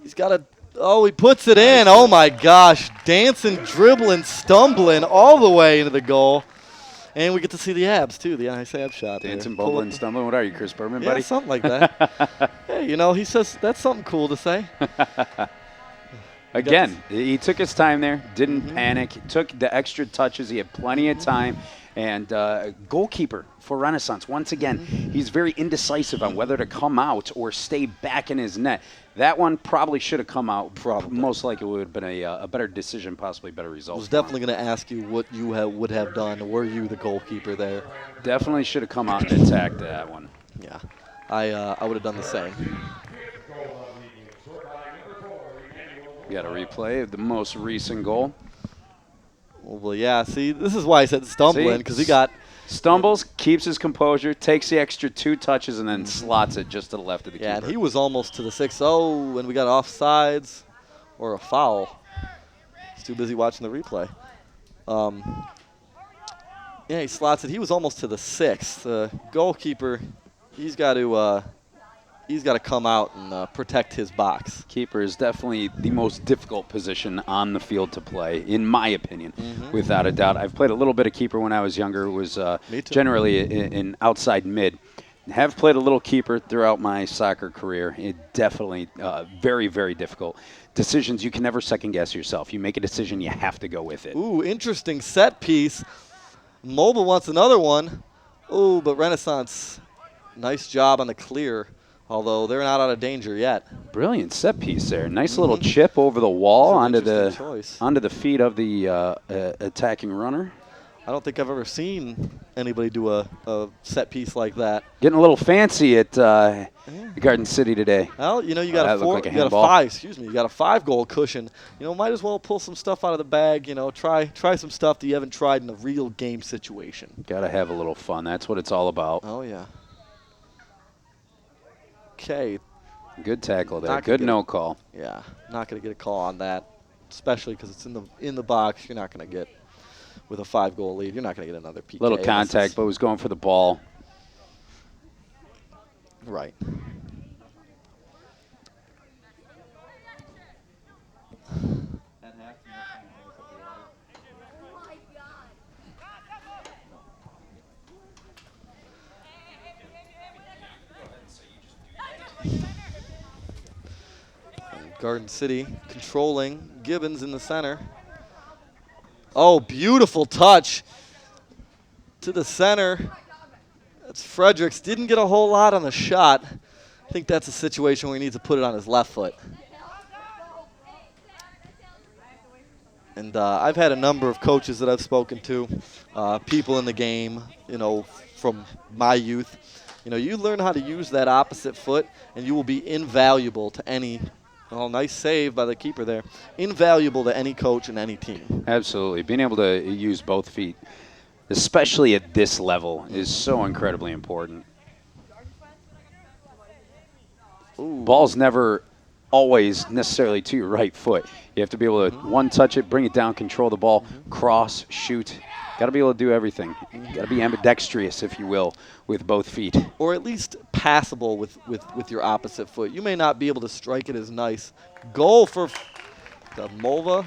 He's got a, oh, he puts it in. Oh, my gosh. Dancing, dribbling, stumbling all the way into the goal. And we get to see the abs, too, the nice ab shot. Dancing, there. bumbling, stumbling. What are you, Chris Berman, Yeah, buddy? something like that. Hey, you know, he says that's something cool to say. Again, he took his time there, didn't panic, he took the extra touches, he had plenty of time. And goalkeeper for Renaissance, once again, he's very indecisive on whether to come out or stay back in his net. That one probably should have come out. Probably. Most likely would have been a better decision, possibly better result. I was definitely going to ask you what you would have done. Were you the goalkeeper there? Definitely should have come out and attacked that one. Yeah, I would have done the same. We got a replay of the most recent goal. Well, yeah, see, this is why I said stumbling, because he got... Stumbles, keeps his composure, takes the extra 2 touches, and then slots it just to the left of the keeper. Yeah, and he was almost to the 6-0 when we got offsides or a foul. He's too busy watching the replay. Yeah, he slots it. He was almost to the 6th. The goalkeeper, he's got to come out and protect his box. Keeper is definitely the most difficult position on the field to play, in my opinion, without a doubt. I've played a little bit of keeper when I was younger. It was generally an outside mid. Have played a little keeper throughout my soccer career. It definitely very, very difficult. Decisions, you can never second-guess yourself. You make a decision, you have to go with it. Ooh, interesting set piece. Mobile wants another one. Ooh, but Renaissance, nice job on the clear. Although they're not out of danger yet. Brilliant set piece there. Nice little chip over the wall onto the feet of the attacking runner. I don't think I've ever seen anybody do a set piece like that. Getting a little fancy at Garden City today. Well, you know, you got a you got a 5-goal cushion. You know, might as well pull some stuff out of the bag. You know, try some stuff that you haven't tried in a real game situation. Got to have a little fun. That's what it's all about. Oh yeah. Okay. Good tackle there. Good no call. Yeah, not going to get a call on that, especially because it's in the box. You're not going to get, with a 5-goal lead, you're not going to get another PK. Little contact, but was going for the ball. Right. Garden City controlling. Gibbons in the center. Oh, beautiful touch to the center. That's Fredericks. Didn't get a whole lot on the shot. I think that's a situation where he needs to put it on his left foot. And I've had a number of coaches that I've spoken to, people in the game, you know, from my youth. You know, you learn how to use that opposite foot, and you will be invaluable to any. Oh, nice save by the keeper there. Invaluable to any coach and any team. Absolutely. Being able to use both feet, especially at this level, is so incredibly important. Ooh. Ball's never always necessarily to your right foot. You have to be able to one-touch it, bring it down, control the ball, cross, shoot. Got to be able to do everything. Got to be ambidextrous, if you will, with both feet. Or at least passable with your opposite foot. You may not be able to strike it as nice. Goal for the Mulva.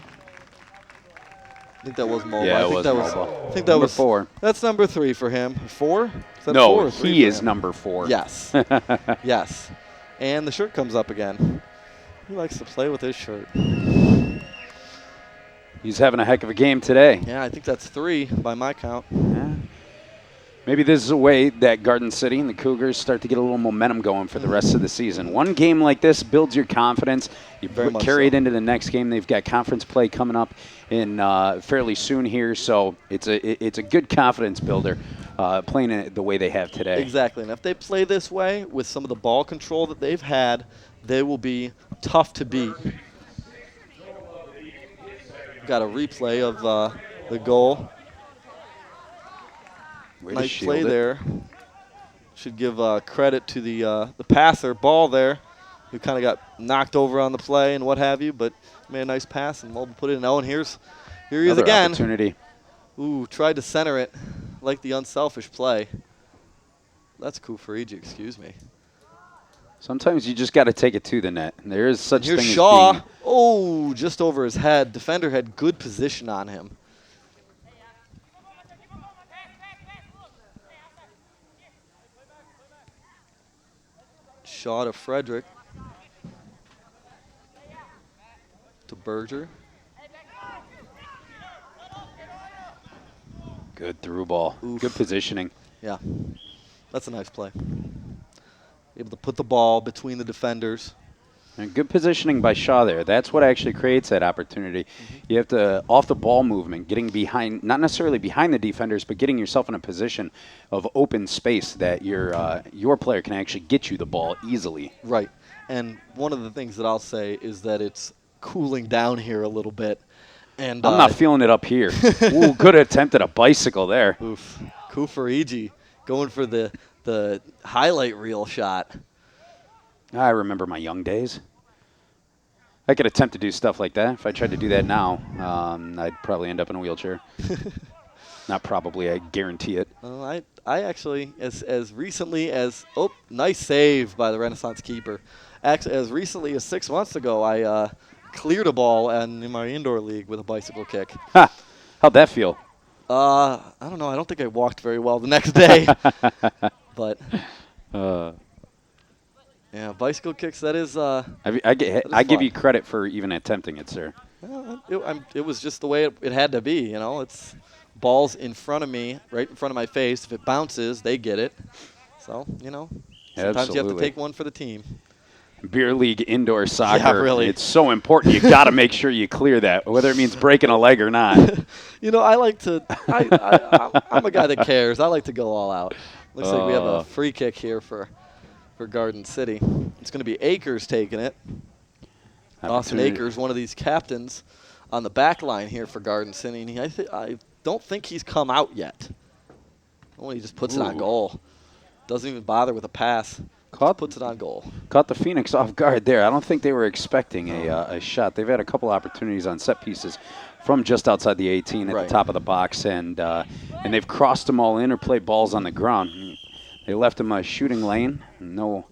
I think that was Mulva. Yeah, I think that was Mulva. I think that Number was 4. That's number 3 for him. 4? Is that No, 4 or 3 he for is him? number 4. Yes. Yes. And the shirt comes up again. He likes to play with his shirt. He's having a heck of a game today. Yeah, I think that's 3 by my count. Yeah. Maybe this is a way that Garden City and the Cougars start to get a little momentum going for the rest of the season. One game like this builds your confidence. You carry it into the next game. They've got conference play coming up in fairly soon here, so it's a good confidence builder playing it the way they have today. Exactly, and if they play this way with some of the ball control that they've had, they will be tough to beat. Got a replay of the goal. Nice play there. Should give credit to the passer, Ball there, who kind of got knocked over on the play and what have you, but made a nice pass and Mobile put it in. Oh, and here he is again. Opportunity. Ooh, tried to center it, like the unselfish play. That's Kufariji, excuse me. Sometimes you just got to take it to the net. There is such Here's thing as Shaw. being Oh, just over his head. Defender had good position on him. Shaw to Frederick. To Berger. good through ball. Oof. Good positioning. Yeah, that's a nice play. Able to put the ball between the defenders. And good positioning by Shaw there. That's what actually creates that opportunity. You have to, off the ball movement, getting behind, not necessarily behind the defenders, but getting yourself in a position of open space that your player can actually get you the ball easily. Right. And one of the things that I'll say is that it's cooling down here a little bit. And I'm not feeling it up here. Ooh, good attempt at a bicycle there. Oof. Kufarigi going for the highlight reel shot. I remember my young days. I could attempt to do stuff like that. If I tried to do that now, I'd probably end up in a wheelchair. Not probably, I guarantee it. I actually, as recently as, nice save by the Renaissance keeper. Actually, as recently as 6 months ago, I cleared a ball in my indoor league with a bicycle kick. Ha! How'd that feel? I don't know. I don't think I walked very well the next day. But, yeah, bicycle kicks, that is I give fun. you credit for even attempting it, sir. It was just the way it had to be, you know. It's balls in front of me, right in front of my face. If it bounces, they get it. So, you know, sometimes you have to Absolutely. take one for the team. Beer league indoor soccer. Yeah, really. It's so important. You got to make sure you clear that, whether it means breaking a leg or not. You know, I like to I'm a guy that cares. I like to go all out. Looks like we have a free kick here for Garden City. It's going to be Akers taking it. Austin Akers, one of these captains on the back line here for Garden City. And I don't think he's come out yet. Oh, he just puts it on goal. Doesn't even bother with a pass. Puts it on goal. Caught the Phoenix off guard there. I don't think they were expecting a shot. They've had a couple opportunities on set pieces from just outside the 18 at the top of the box, and they've crossed them all in or played balls on the ground. They left him a shooting lane. No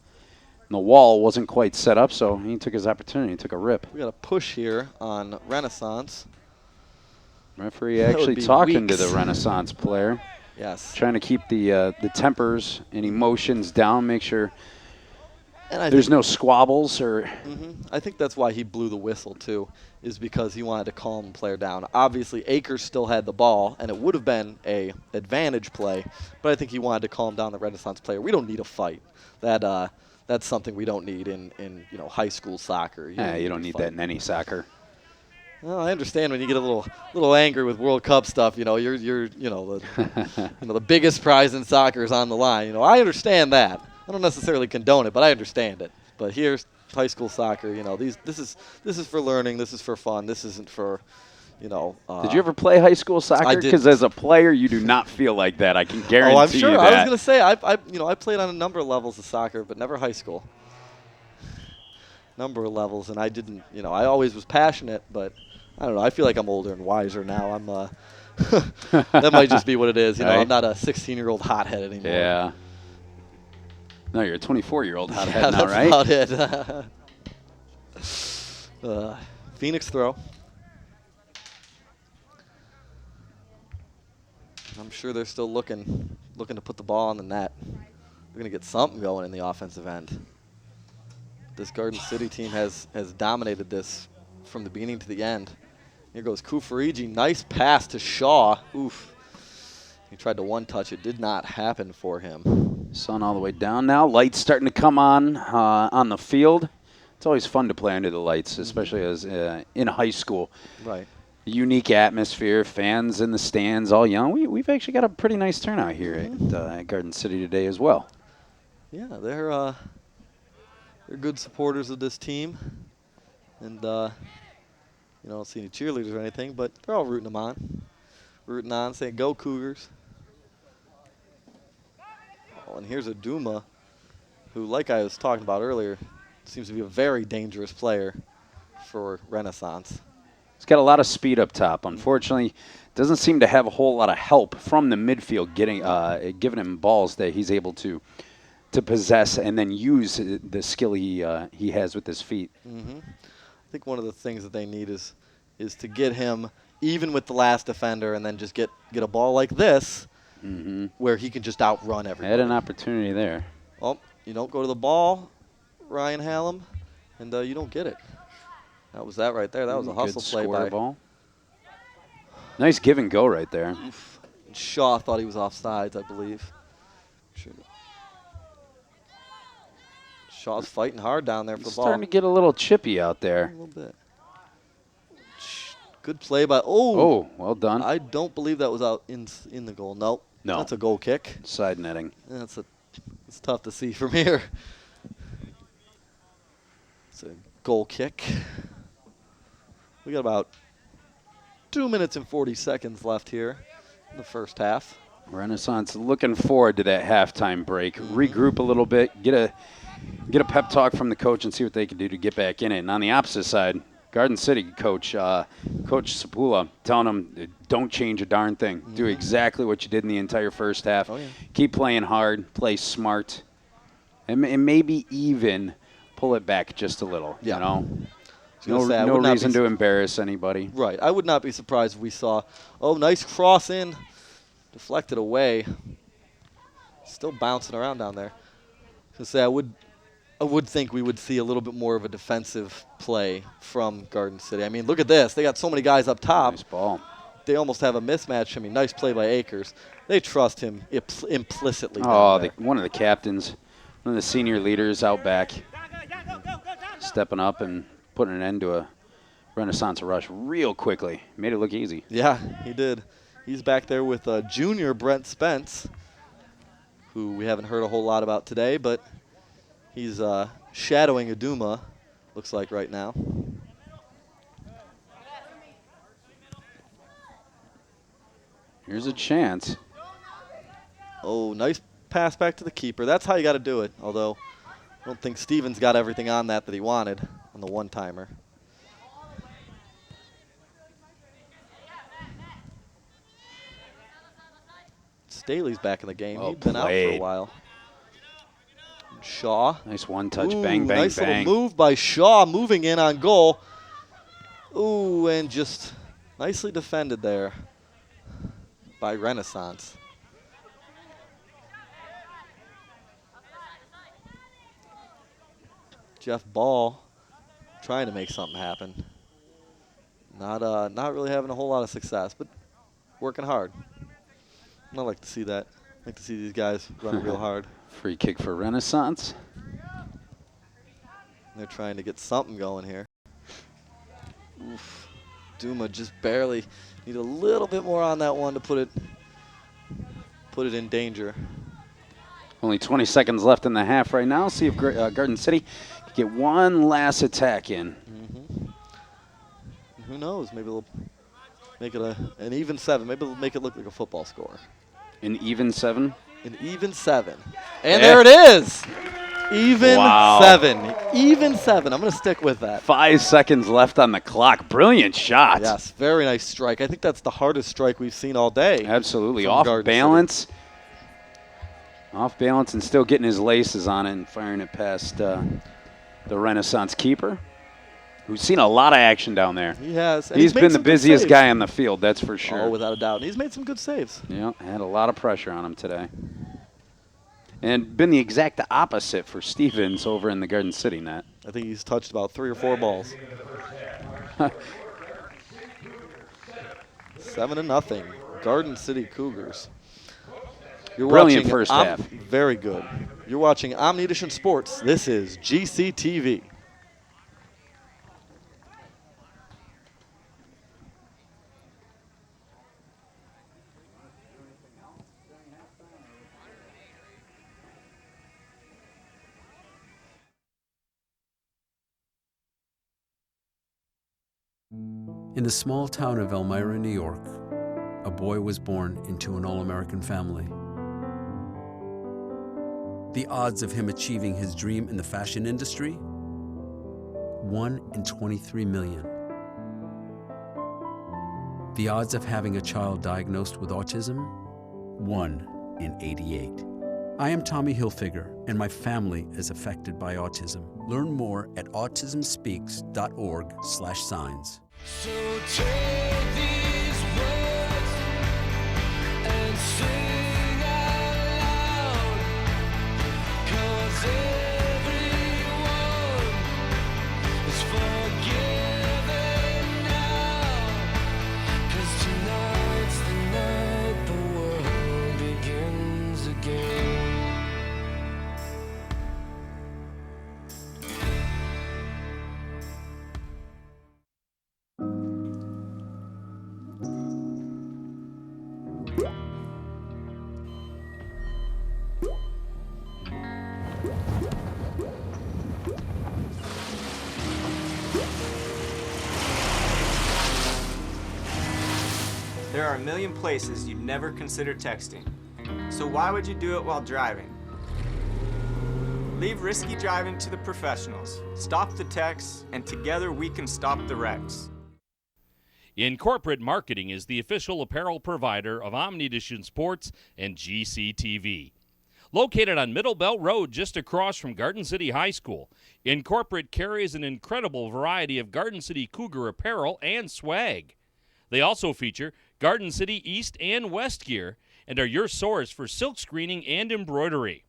wall wasn't quite set up, so he took his opportunity. He took a rip. We got a push here on Renaissance. Referee actually talking to the Renaissance player. Yes. Trying to keep the tempers and emotions down, make sure and there's no squabbles or. I think that's why he blew the whistle too, is because he wanted to calm the player down. Obviously, Akers still had the ball, and it would have been a advantage play, but I think he wanted to calm down the Renaissance player. We don't need a fight. That's something we don't need in high school soccer. You don't need that in any soccer. Well, I understand when you get a little angry with World Cup stuff. You're the biggest prize in soccer is on the line. I understand that. I don't necessarily condone it, but I understand it. But here's high school soccer. This is for learning. This is for fun. This isn't for, Did you ever play high school soccer? I didn't. Because as a player, you do not feel like that. I can guarantee I'm sure. you that. I was going to say I played on a number of levels of soccer, but never high school. Number of levels, and I didn't. I always was passionate, but I don't know. I feel like I'm older and wiser now. I'm that might just be what it is. Right. I'm not a 16-year-old hothead anymore. Yeah. No, you're a 24-year-old hothead now, right? That's about it. Phoenix throw. I'm sure they're still looking to put the ball on the net. We're gonna get something going in the offensive end. This Garden City team has dominated this from the beginning to the end. Here goes Kufarigi. Nice pass to Shaw. Oof. He tried to one-touch. It did not happen for him. Sun all the way down now. Lights starting to come on the field. It's always fun to play under the lights, especially as in high school. Right. Unique atmosphere, fans in the stands, all young. We've actually got a pretty nice turnout here at Garden City today as well. Yeah, they're good supporters of this team, and I don't see any cheerleaders or anything, but they're all rooting on, saying "Go Cougars." Oh, and here's a Duma, who, like I was talking about earlier, seems to be a very dangerous player for Renaissance. He's got a lot of speed up top. Unfortunately, doesn't seem to have a whole lot of help from the midfield giving him balls that he's able to to possess and then use the skill he has with his feet. I think one of the things that they need is to get him even with the last defender, and then just get a ball like this where he can just outrun everybody. Had an opportunity there. Oh, you don't go to the ball, Ryan Hallam, and you don't get it. That was that right there. That was a hustle play by ball. Nice give and go right there. Shaw thought he was offsides, I believe. Shaw's fighting hard down there for the ball. Starting to get a little chippy out there. A little bit. Good play by. Oh, well done. I don't believe that was out in the goal. Nope. No. That's a goal kick. Side netting. It's tough to see from here. It's a goal kick. We got about 2 minutes and 40 seconds left here in the first half. Renaissance looking forward to that halftime break. Regroup a little bit, get a pep talk from the coach and see what they can do to get back in it. And on the opposite side, Garden City coach, Coach Sapula, telling them, don't change a darn thing. Do exactly what you did in the entire first half. Oh, yeah. Keep playing hard, play smart, and maybe even pull it back just a little. Yeah. You know? No reason to embarrass anybody. Right. I would not be surprised if we saw, nice cross in, deflected away. Still bouncing around down there. I would think we would see a little bit more of a defensive play from Garden City. I mean, look at this. They got so many guys up top. Nice ball. They almost have a mismatch. I mean, nice play by Akers. They trust him implicitly. One of the captains, one of the senior leaders out back, stepping up and putting an end to a Renaissance rush real quickly. Made it look easy. Yeah, he did. He's back there with junior Brent Spence, who we haven't heard a whole lot about today, but he's shadowing Aduma, looks like right now. Here's a chance. Oh, nice pass back to the keeper. That's how you got to do it, although I don't think Stevens got everything on that he wanted on the one-timer. Staley's back in the game. He'd been out for a while. Shaw. Nice one-touch, bang, bang, nice bang. Little move by Shaw, moving in on goal. Ooh, and just nicely defended there by Renaissance. Jeff Ball trying to make something happen. Not really having a whole lot of success, but working hard. I like to see that. I like to see these guys run real hard. Free kick for Renaissance. They're trying to get something going here. Oof. Duma just barely need a little bit more on that one to put it in danger. Only 20 seconds left in the half right now. See if Garden City can get one last attack in. Who knows? Maybe they'll make it an even 7. Maybe they'll make it look like a football score. An even 7? An even 7. And there it is. Even 7. Even 7. I'm going to stick with that. 5 seconds left on the clock. Brilliant shot. Yes, very nice strike. I think that's the hardest strike we've seen all day. Absolutely. Off balance. Off balance and still getting his laces on it and firing it past the Renaissance keeper, who's seen a lot of action down there. He has. He's been the busiest guy on the field, that's for sure. Oh, without a doubt. And he's made some good saves. Yeah, had a lot of pressure on him today. And been the exact opposite for Stevens over in the Garden City net. I think he's touched about 3 or 4 balls. 7-0. Garden City Cougars. Brilliant first half. Very good. You're watching Omnidition Sports. This is GCTV. In the small town of Elmira, New York, a boy was born into an all-American family. The odds of him achieving his dream in the fashion industry? 1 in 23 million. The odds of having a child diagnosed with autism? 1 in 88. I am Tommy Hilfiger, and my family is affected by autism. Learn more at autismspeaks.org/signs. So take these words and sing out loud, 'cause everyone is forgiven now, 'cause tonight's the night the world begins again. There are a million places you'd never consider texting. So why would you do it while driving? Leave risky driving to the professionals. Stop the texts, and together we can stop the wrecks. Incorporate Marketing is the official apparel provider of Omnidition Sports and GCTV. Located on Middle Belt Road just across from Garden City High School, Incorporate carries an incredible variety of Garden City Cougar apparel and swag. They also feature Garden City East and West gear and are your source for silk screening and embroidery.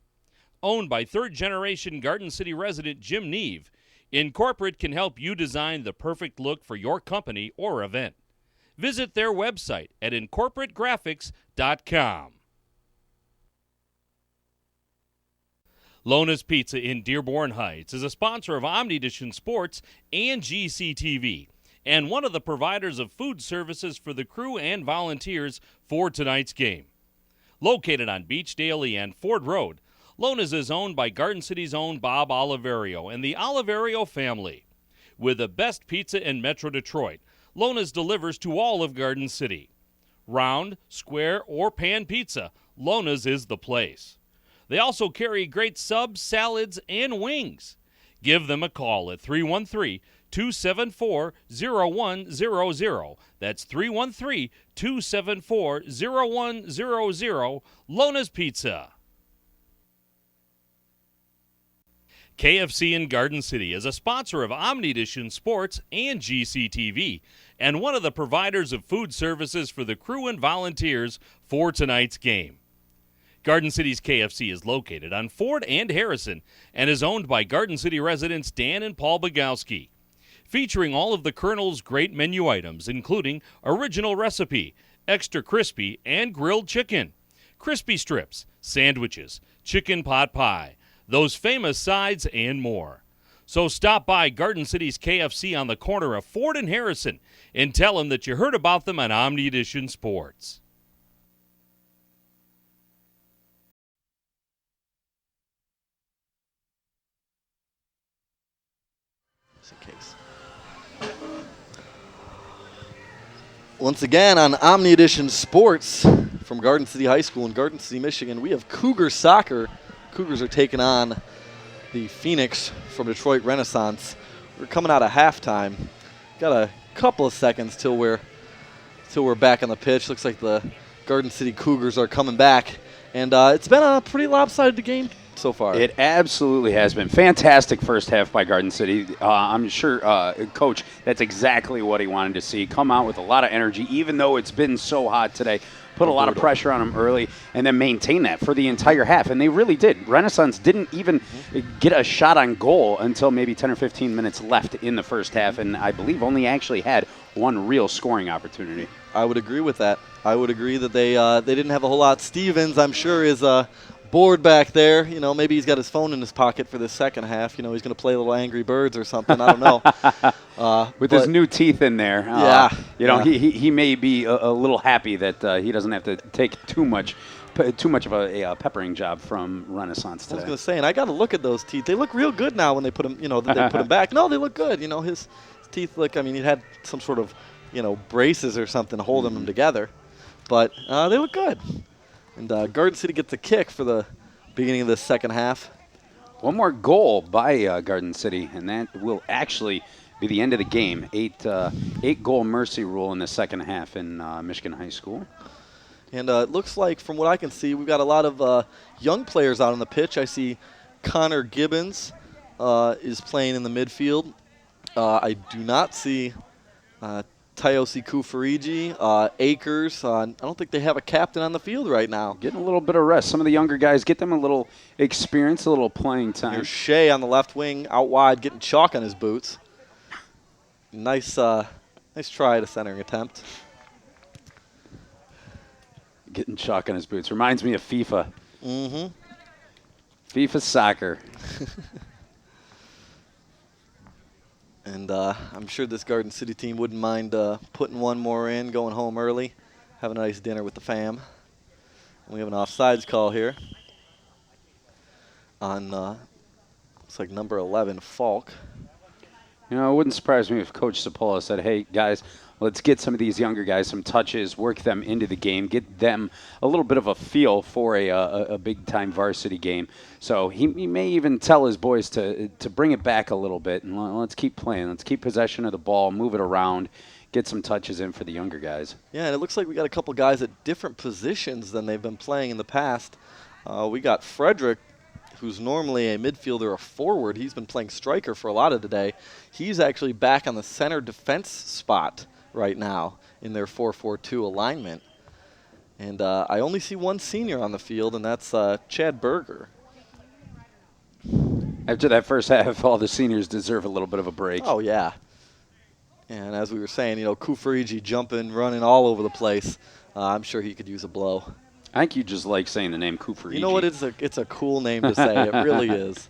Owned by third-generation Garden City resident Jim Neve, Incorporate can help you design the perfect look for your company or event. Visit their website at incorporategraphics.com. Lona's Pizza in Dearborn Heights is a sponsor of Omnidition Sports and GCTV, and one of the providers of food services for the crew and volunteers for tonight's game. Located on Beachdale and Ford Road, Lona's is owned by Garden City's own Bob Oliverio and the Oliverio family. With the best pizza in Metro Detroit, Lona's delivers to all of Garden City. Round, square, or pan pizza, Lona's is the place. They also carry great subs, salads, and wings. Give them a call at 313-274-0100. That's 313-274-0100. Lona's Pizza. KFC in Garden City is a sponsor of Omnidition Sports and GCTV, and one of the providers of food services for the crew and volunteers for tonight's game. Garden City's KFC is located on Ford and Harrison and is owned by Garden City residents Dan and Paul Bogowski. Featuring all of the Colonel's great menu items, including original recipe, extra crispy, and grilled chicken, crispy strips, sandwiches, chicken pot pie, those famous sides, and more. So stop by Garden City's KFC on the corner of Ford and Harrison and tell them that you heard about them on Omnidition Sports. Case. Once again on Omnidition Sports from Garden City High School in Garden City, Michigan, we have Cougar Soccer. Cougars are taking on the Phoenix from Detroit Renaissance. We're coming out of halftime. Got a couple of seconds till we're back on the pitch. Looks like the Garden City Cougars are coming back, and it's been a pretty lopsided game so far. It absolutely has been. Fantastic first half by Garden City. I'm sure, Coach, that's exactly what he wanted to see. Come out with a lot of energy, even though it's been so hot today. Put a lot of pressure on them early and then maintain that for the entire half. And they really did. Renaissance didn't even get a shot on goal until maybe 10 or 15 minutes left in the first half, and I believe only actually had one real scoring opportunity. I would agree with that. I would agree that they didn't have a whole lot. Stevens, I'm sure, is bored back there. You know, maybe he's got his phone in his pocket for the second half. You know, he's going to play little Angry Birds or something. I don't know. With his new teeth in there. He may be a little happy that he doesn't have to take too much of a peppering job from Renaissance today. I was going to say, and I got to look at those teeth. They look real good now when they put them, that they put them back. No, they look good. You know, his teeth look, I mean, he had some sort of, braces or something holding them together. But they look good. And Garden City gets a kick for the beginning of the second half. One more goal by Garden City, and that will actually be the end of the game. Eight goal mercy rule in the second half in Michigan High School. And it looks like, from what I can see, we've got a lot of young players out on the pitch. I see Connor Gibbons is playing in the midfield. I do not see Tayosi Kufariji, Akers. I don't think they have a captain on the field right now. Getting a little bit of rest. Some of the younger guys, get them a little experience, a little playing time. Here's Shea on the left wing, out wide, getting chalk on his boots. Nice try at a centering attempt. Getting chalk on his boots. Reminds me of FIFA. Mm-hmm. FIFA soccer. And I'm sure this Garden City team wouldn't mind putting one more in, going home early, having a nice dinner with the fam. And we have an offsides call here on, looks like number 11, Falk. You know, it wouldn't surprise me if Coach Sapola said, hey, guys, let's get some of these younger guys some touches, work them into the game, get them a little bit of a feel for a big-time varsity game. So he may even tell his boys to bring it back a little bit, and let's keep playing. Let's keep possession of the ball, move it around, get some touches in for the younger guys. Yeah, and it looks like we got a couple guys at different positions than they've been playing in the past. We got Frederick, who's normally a midfielder or forward. He's been playing striker for a lot of today. He's actually back on the center defense spot right now in their 4-4-2 alignment. And I only see one senior on the field, and that's Chad Berger. After that first half, all the seniors deserve a little bit of a break. Oh, yeah. And as we were saying, you know, Kufariji jumping, running all over the place. I'm sure he could use a blow. I think you just like saying the name Kufariji. You know what? It's a cool name to say. It really is.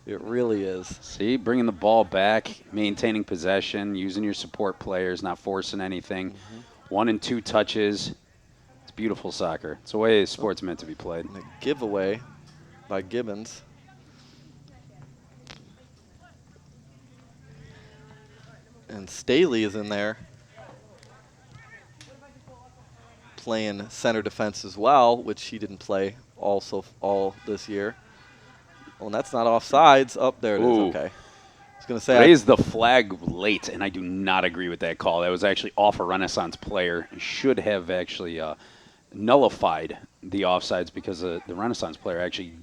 It really is. See, bringing the ball back, maintaining possession, using your support players, not forcing anything. 1 and 2 touches. It's beautiful soccer. It's the way sport's meant to be played. And a giveaway by Gibbons. And Staley is in there playing center defense as well, which he didn't play all this year. Oh, and that's not offsides. Oh, there it is. Ooh. Okay. I was going to say. Raised the flag late, and I do not agree with that call. That was actually off a Renaissance player. Should have actually nullified the offsides because the Renaissance player actually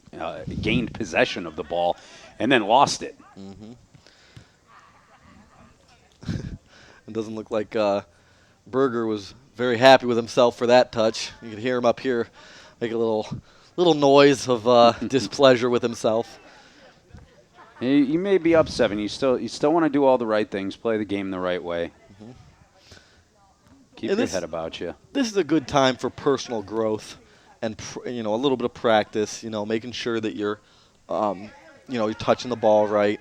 gained possession of the ball and then lost it. It doesn't look like Berger was very happy with himself for that touch. You could hear him up here make a little noise of displeasure with himself. You may be up 7. You still want to do all the right things, play the game the right way. Keep your head about you. This is a good time for personal growth and a little bit of practice. Making sure that you're you're touching the ball right,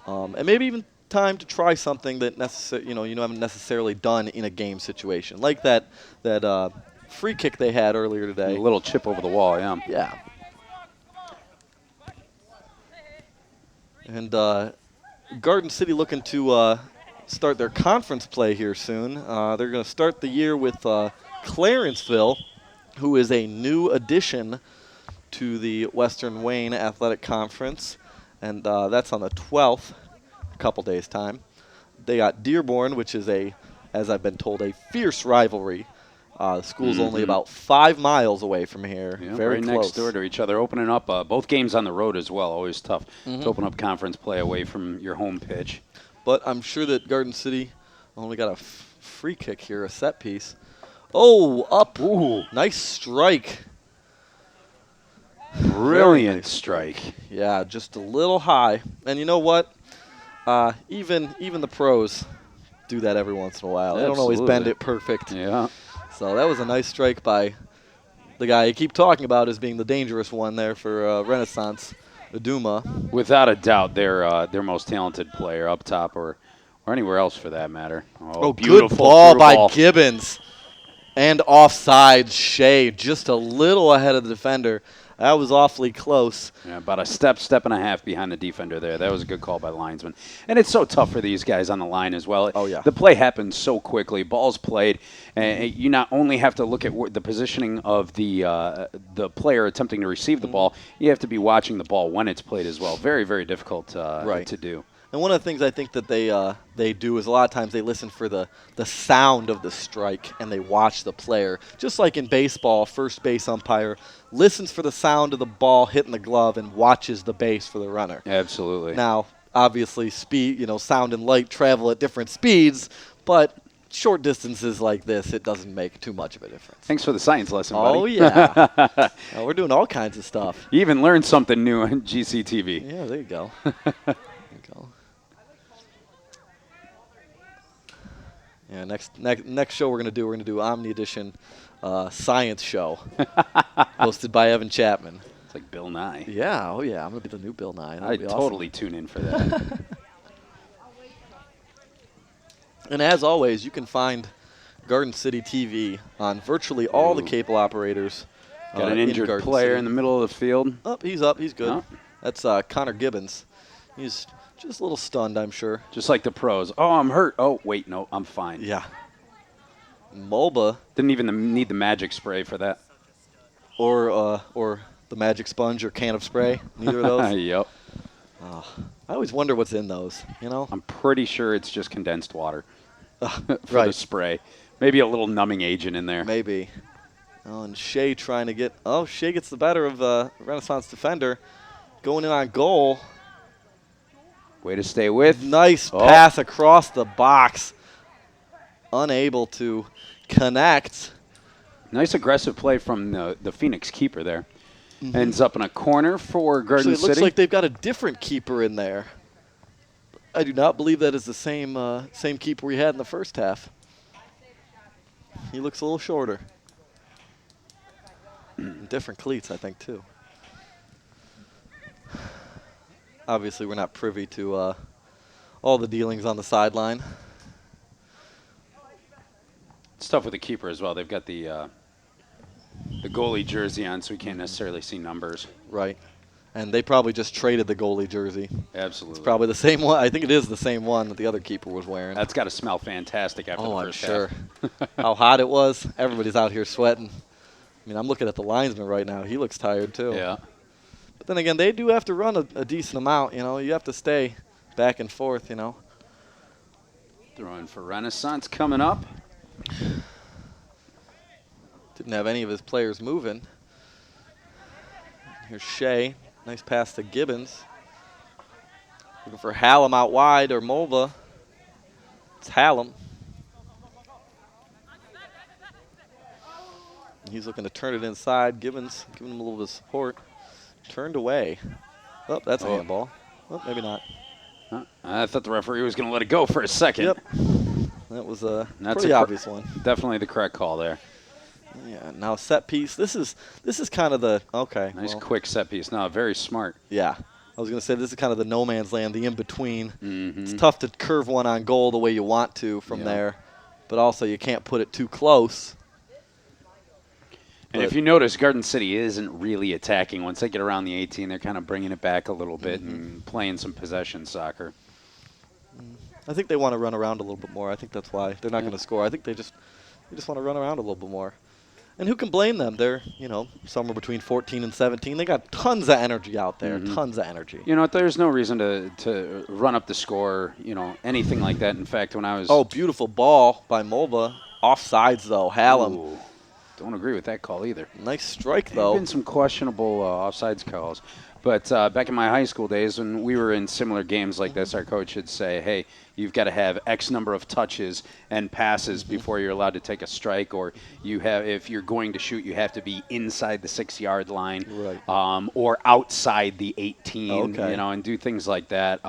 and maybe even time to try something that you haven't necessarily done in a game situation, like that free kick they had earlier today. A little chip over the wall, yeah. Yeah. And Garden City looking to start their conference play here soon. They're going to start the year with Clarenceville, who is a new addition to the Western Wayne Athletic Conference, and that's on the 12th, a couple days' time. They got Dearborn, which is as I've been told, a fierce rivalry. The school's only about 5 miles away from here. Yeah, very right close. next door to each other, opening up both games on the road as well. Always tough to open up conference play away from your home pitch. But I'm sure that Garden City only got a free kick here, a set piece. Oh, up. Ooh. Nice strike. Brilliant nice strike. Yeah, just a little high. And you know what? Even the pros do that every once in a while. They don't always bend it perfect. Yeah. So that was a nice strike by the guy you keep talking about as being the dangerous one there for Renaissance, Aduma. Without a doubt, their most talented player up top or anywhere else for that matter. Oh, beautiful good ball by ball. Gibbons. And offside, Shea just a little ahead of the defender. That was awfully close. Yeah, about a step and a half behind the defender there. That was a good call by the linesman. And it's so tough for these guys on the line as well. Oh, yeah. The play happens so quickly. Ball's played. And you not only have to look at the positioning of the player attempting to receive the ball, you have to be watching the ball when it's played as well. Very, very difficult to do. And one of the things I think that they do is a lot of times they listen for the sound of the strike and they watch the player. Just like in baseball, first base umpire listens for the sound of the ball hitting the glove and watches the base for the runner. Absolutely. Now, obviously, speed, sound and light travel at different speeds, but short distances like this, it doesn't make too much of a difference. Thanks for the science lesson, buddy. Oh, yeah. Now, we're doing all kinds of stuff. You even learned something new on GCTV. Yeah, there you go. There you go. Yeah, next show we're gonna do Omni Edition science show, hosted by Evan Chapman. It's like Bill Nye. Yeah, oh yeah, I'm gonna be the new Bill Nye. I'd totally tune in for that. And as always, you can find Garden City TV on virtually all the cable operators. Got an in injured Garden player City. in the middle of the field. He's good. Oh. That's Connor Gibbons. He's just a little stunned, I'm sure. Just like the pros. Oh, I'm hurt. Oh, wait, no, I'm fine. Yeah. Mulba. Didn't even need the magic spray for that. Or the magic sponge or can of spray. Neither of those. Yep. I always wonder what's in those, I'm pretty sure it's just condensed water for right. the spray. Maybe a little numbing agent in there. Maybe. Oh, and Shea trying to get... Oh, Shea gets the better of Renaissance defender. Going in on goal. Way to stay with. Nice pass across the box. Unable to connect. Nice aggressive play from the Phoenix keeper there. Ends up in a corner for Garden Actually, it looks City. like they've got a different keeper in there. I do not believe that is the same keeper we had in the first half. He looks a little shorter. Different cleats, I think, too. Obviously, we're not privy to all the dealings on the sideline. It's tough with the keeper as well. They've got the goalie jersey on, so we can't necessarily see numbers. Right. And they probably just traded the goalie jersey. Absolutely. It's probably the same one. I think it is the same one that the other keeper was wearing. That's got to smell fantastic after the first I'm sure. half. How hot it was. Everybody's out here sweating. I mean, I'm looking at the linesman right now. He looks tired, too. Yeah. But then again, they do have to run a decent amount. You have to stay back and forth, Throwing for Renaissance coming up. Didn't have any of his players moving. Here's Shea. Nice pass to Gibbons. Looking for Hallam out wide or Mulva. It's Hallam. He's looking to turn it inside. Gibbons giving him a little bit of support. Turned away. Oh, that's a handball. Oh, maybe not. I thought the referee was going to let it go for a second. Yep. That was a pretty obvious one. Definitely the correct call there. Yeah, now set piece. This is kind of the Nice quick set piece. No, very smart. Yeah. I was going to say this is kind of the no man's land, the in-between. It's tough to curve one on goal the way you want to from there, but also you can't put it too close. And if you notice, Garden City isn't really attacking. Once they get around the 18, they're kind of bringing it back a little bit and playing some possession soccer. I think they want to run around a little bit more. I think that's why they're not going to score. I think they just want to run around a little bit more. And who can blame them? They're, somewhere between 14 and 17. They got tons of energy out there, tons of energy. There's no reason to run up the score, anything like that. In fact, when I was... Oh, beautiful ball by Mulva. Offsides, though. Hallam. Ooh, don't agree with that call either. Nice strike, There though. have been some questionable offsides calls. But back in my high school days, when we were in similar games like this, our coach would say, hey, you've got to have X number of touches and passes before you're allowed to take a strike, or if you're going to shoot, you have to be inside the 6-yard line, or outside the 18, and do things like that.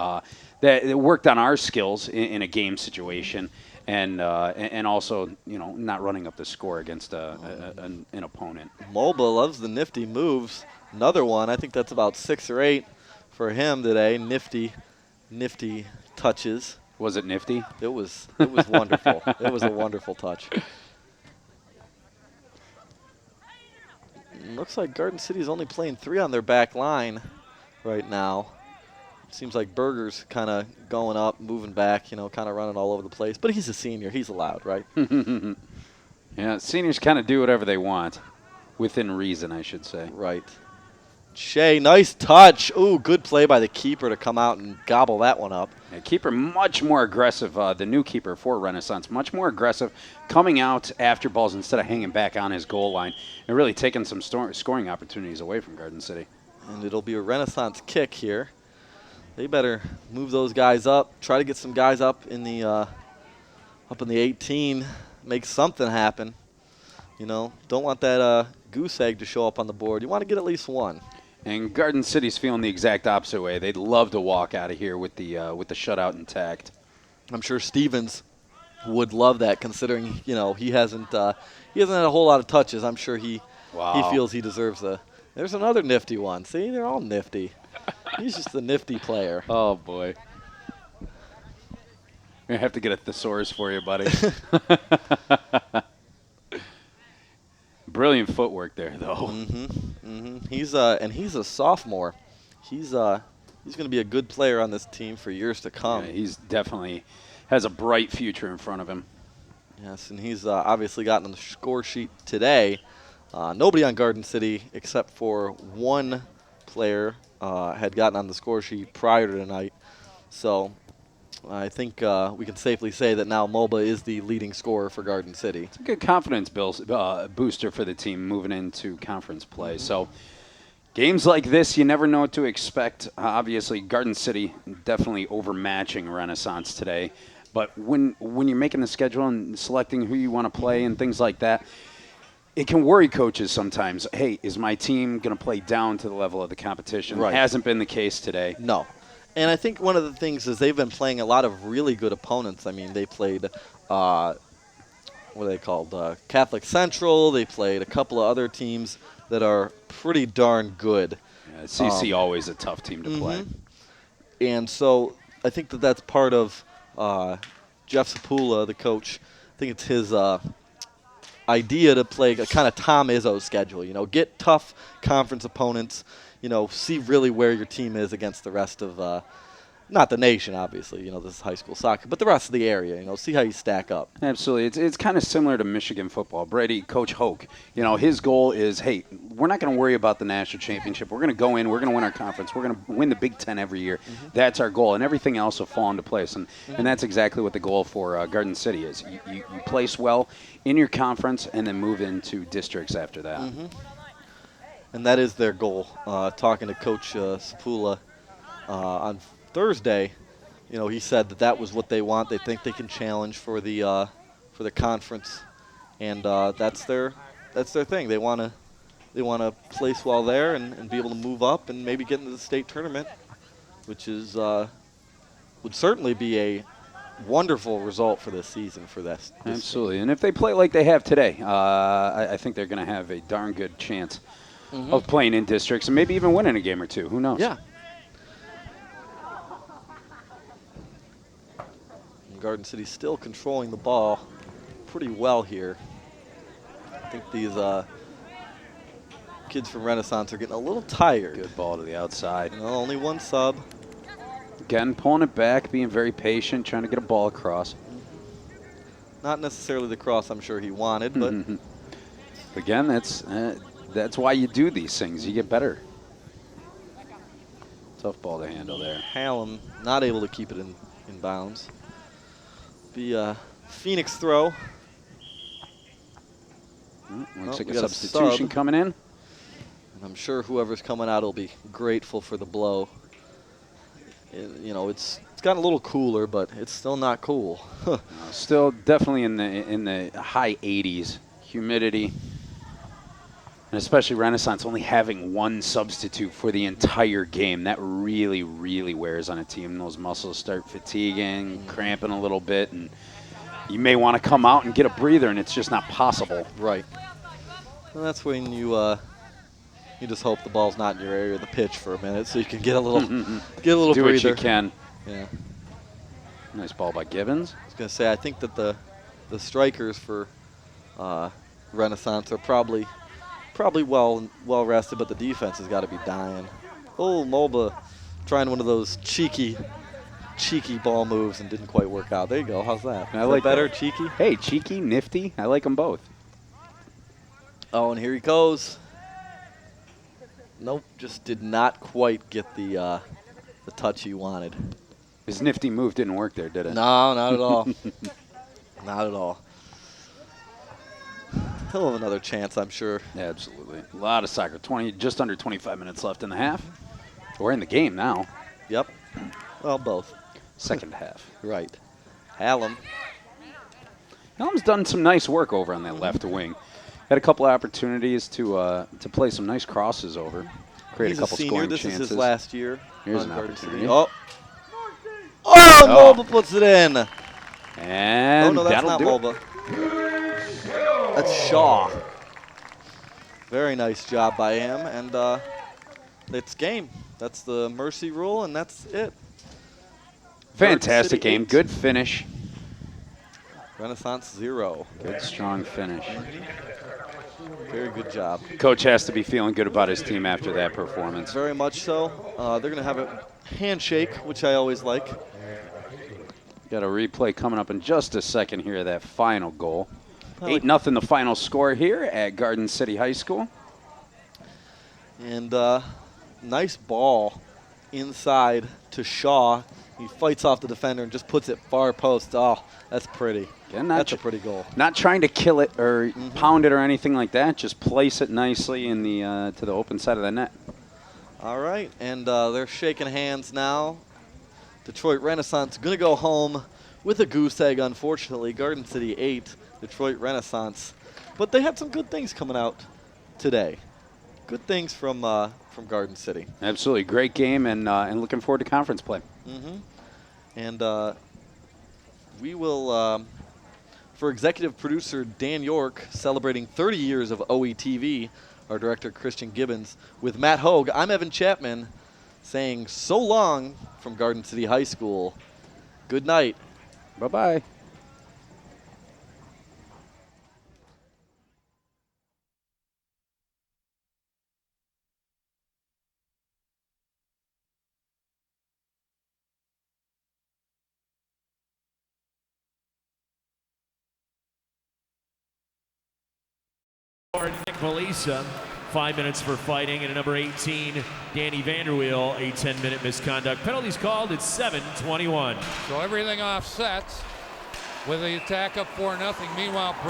That it worked on our skills in a game situation. And also, not running up the score against an opponent. Mulba loves the nifty moves. Another one. I think that's about 6 or 8 for him today. Nifty touches. Was it nifty? It was wonderful. It was a wonderful touch. Looks like Garden City's only playing 3 on their back line right now. Seems like Berger's kind of going up, moving back, kind of running all over the place. But he's a senior. He's allowed, right? Yeah, seniors kind of do whatever they want. Within reason, I should say. Right. Shea, nice touch. Ooh, good play by the keeper to come out and gobble that one up. Yeah, keeper much more aggressive. The new keeper for Renaissance, much more aggressive, coming out after balls instead of hanging back on his goal line and really taking some scoring opportunities away from Garden City. And it'll be a Renaissance kick here. They better move those guys up. Try to get some guys up in the 18. Make something happen. You know, don't want that goose egg to show up on the board. You want to get at least one. And Garden City's feeling the exact opposite way. They'd love to walk out of here with the shutout intact. I'm sure Stevens would love that, considering he hasn't had a whole lot of touches. I'm sure he feels he deserves a. There's another nifty one. See, they're all nifty. He's just a nifty player. Oh boy, I have to get a thesaurus for you, buddy. Brilliant footwork there, though. He's a sophomore. He's going to be a good player on this team for years to come. Yeah, he's definitely has a bright future in front of him. Yes, and he's obviously gotten on the score sheet today. Nobody on Garden City except for one player had gotten on the score sheet prior to tonight. So I think we can safely say that now Mulba is the leading scorer for Garden City. It's a good confidence booster for the team moving into conference play. So games like this, you never know what to expect. Obviously, Garden City definitely overmatching Renaissance today. But when you're making the schedule and selecting who you want to play and things like that, it can worry coaches sometimes. Hey, is my team going to play down to the level of the competition? Right. Hasn't been the case today. No. And I think one of the things is they've been playing a lot of really good opponents. I mean, they played, what are they called? Catholic Central. They played a couple of other teams that are pretty darn good. Yeah, CC always a tough team to play. And so I think that that's part of Jeff Sapula, the coach. I think it's his idea to play a kind of Tom Izzo schedule. Get tough conference opponents. See really where your team is against the rest of, not the nation, obviously. This is high school soccer, but the rest of the area. See how you stack up. Absolutely. It's kind of similar to Michigan football. Brady, Coach Hoke, his goal is, hey, we're not going to worry about the national championship. We're going to go in. We're going to win our conference. We're going to win the Big Ten every year. That's our goal, and everything else will fall into place. And that's exactly what the goal for Garden City is. You place well in your conference and then move into districts after that. And that is their goal. Talking to Coach Sapula on Thursday, he said that was what they want. They think they can challenge for the conference, and that's their thing. They want to place well there and be able to move up and maybe get into the state tournament, which is would certainly be a wonderful result for this season for this. Absolutely, and if they play like they have today, I think they're going to have a darn good chance of playing in districts and maybe even winning a game or two. Who knows? Yeah. And Garden City still controlling the ball pretty well here. I think these kids from Renaissance are getting a little tired. Good ball to the outside. Only one sub. Again, pulling it back, being very patient, trying to get a ball across. Not necessarily the cross I'm sure he wanted, but again, that's why you do these things. You get better. Tough ball to handle there. Hallam not able to keep it in bounds. Be a Phoenix throw. Looks like we a got substitution sub. coming in. And I'm sure whoever's coming out will be grateful for the blow. It's gotten a little cooler, but it's still not cool. Still definitely in the high 80s. Humidity. And especially Renaissance only having one substitute for the entire game. That really, really wears on a team. Those muscles start fatiguing, cramping a little bit, and you may want to come out and get a breather, and it's just not possible. Right. And that's when you just hope the ball's not in your area of the pitch for a minute, so you can get a little Do breather. what you can. Yeah. Nice ball by Gibbons. I was gonna say I think that the strikers for Renaissance are probably well rested, but the defense has got to be dying. Oh, Mulba trying one of those cheeky ball moves and didn't quite work out. There you go. How's that? I like better, that. cheeky. Hey, cheeky, nifty. I like them both. Oh, and here he goes. Nope, just did not quite get the touch he wanted. His nifty move didn't work there, did it? No, not at all. Not at all. He'll have another chance, I'm sure. Yeah, absolutely. A lot of soccer. Just under 25 minutes left in the half. We're in the game now. Yep. Well, both. Second half. Right. Hallam. Hallam's done some nice work over on that left wing. Had a couple of opportunities to play some nice crosses over. Create He's a couple senior. scoring This chances. is his last year. Here's on an Garden opportunity. City. Oh, Mulba puts it in. And Oh, no, that's that'll not do Mulba. it. That's Shaw. Very nice job by him. And it's game. That's the mercy rule, and that's it. Fantastic City game. 8. Good finish. Renaissance 0. Good, strong finish. Very good job. Coach has to be feeling good about his team after that performance. Very much so. They're going to have a handshake, which I always like. Got a replay coming up in just a second here of that final goal. 8-0 the final score here at Garden City High School. And nice ball inside to Shaw. He fights off the defender and just puts it far post. Oh, that's pretty. Again, That's a pretty goal. Not trying to kill it or pound it or anything like that. Just place it nicely in the to the open side of the net. All right, and they're shaking hands now. Detroit Renaissance going to go home with a goose egg, unfortunately. Garden City 8, Detroit Renaissance. But they had some good things coming out today. Good things from Garden City. Absolutely. Great game, and looking forward to conference play. And we will, for executive producer Dan York, celebrating 30 years of OETV, our director Christian Gibbons, with Matt Hogue, I'm Evan Chapman, saying so long from Garden City High School. Good night. Bye-bye. Nick Melisa, 5 minutes for fighting, and number 18, Danny Vanderweel, a 10-minute misconduct. Penalties called at 7:21. So everything offsets with the attack up 4-0. Meanwhile, Brady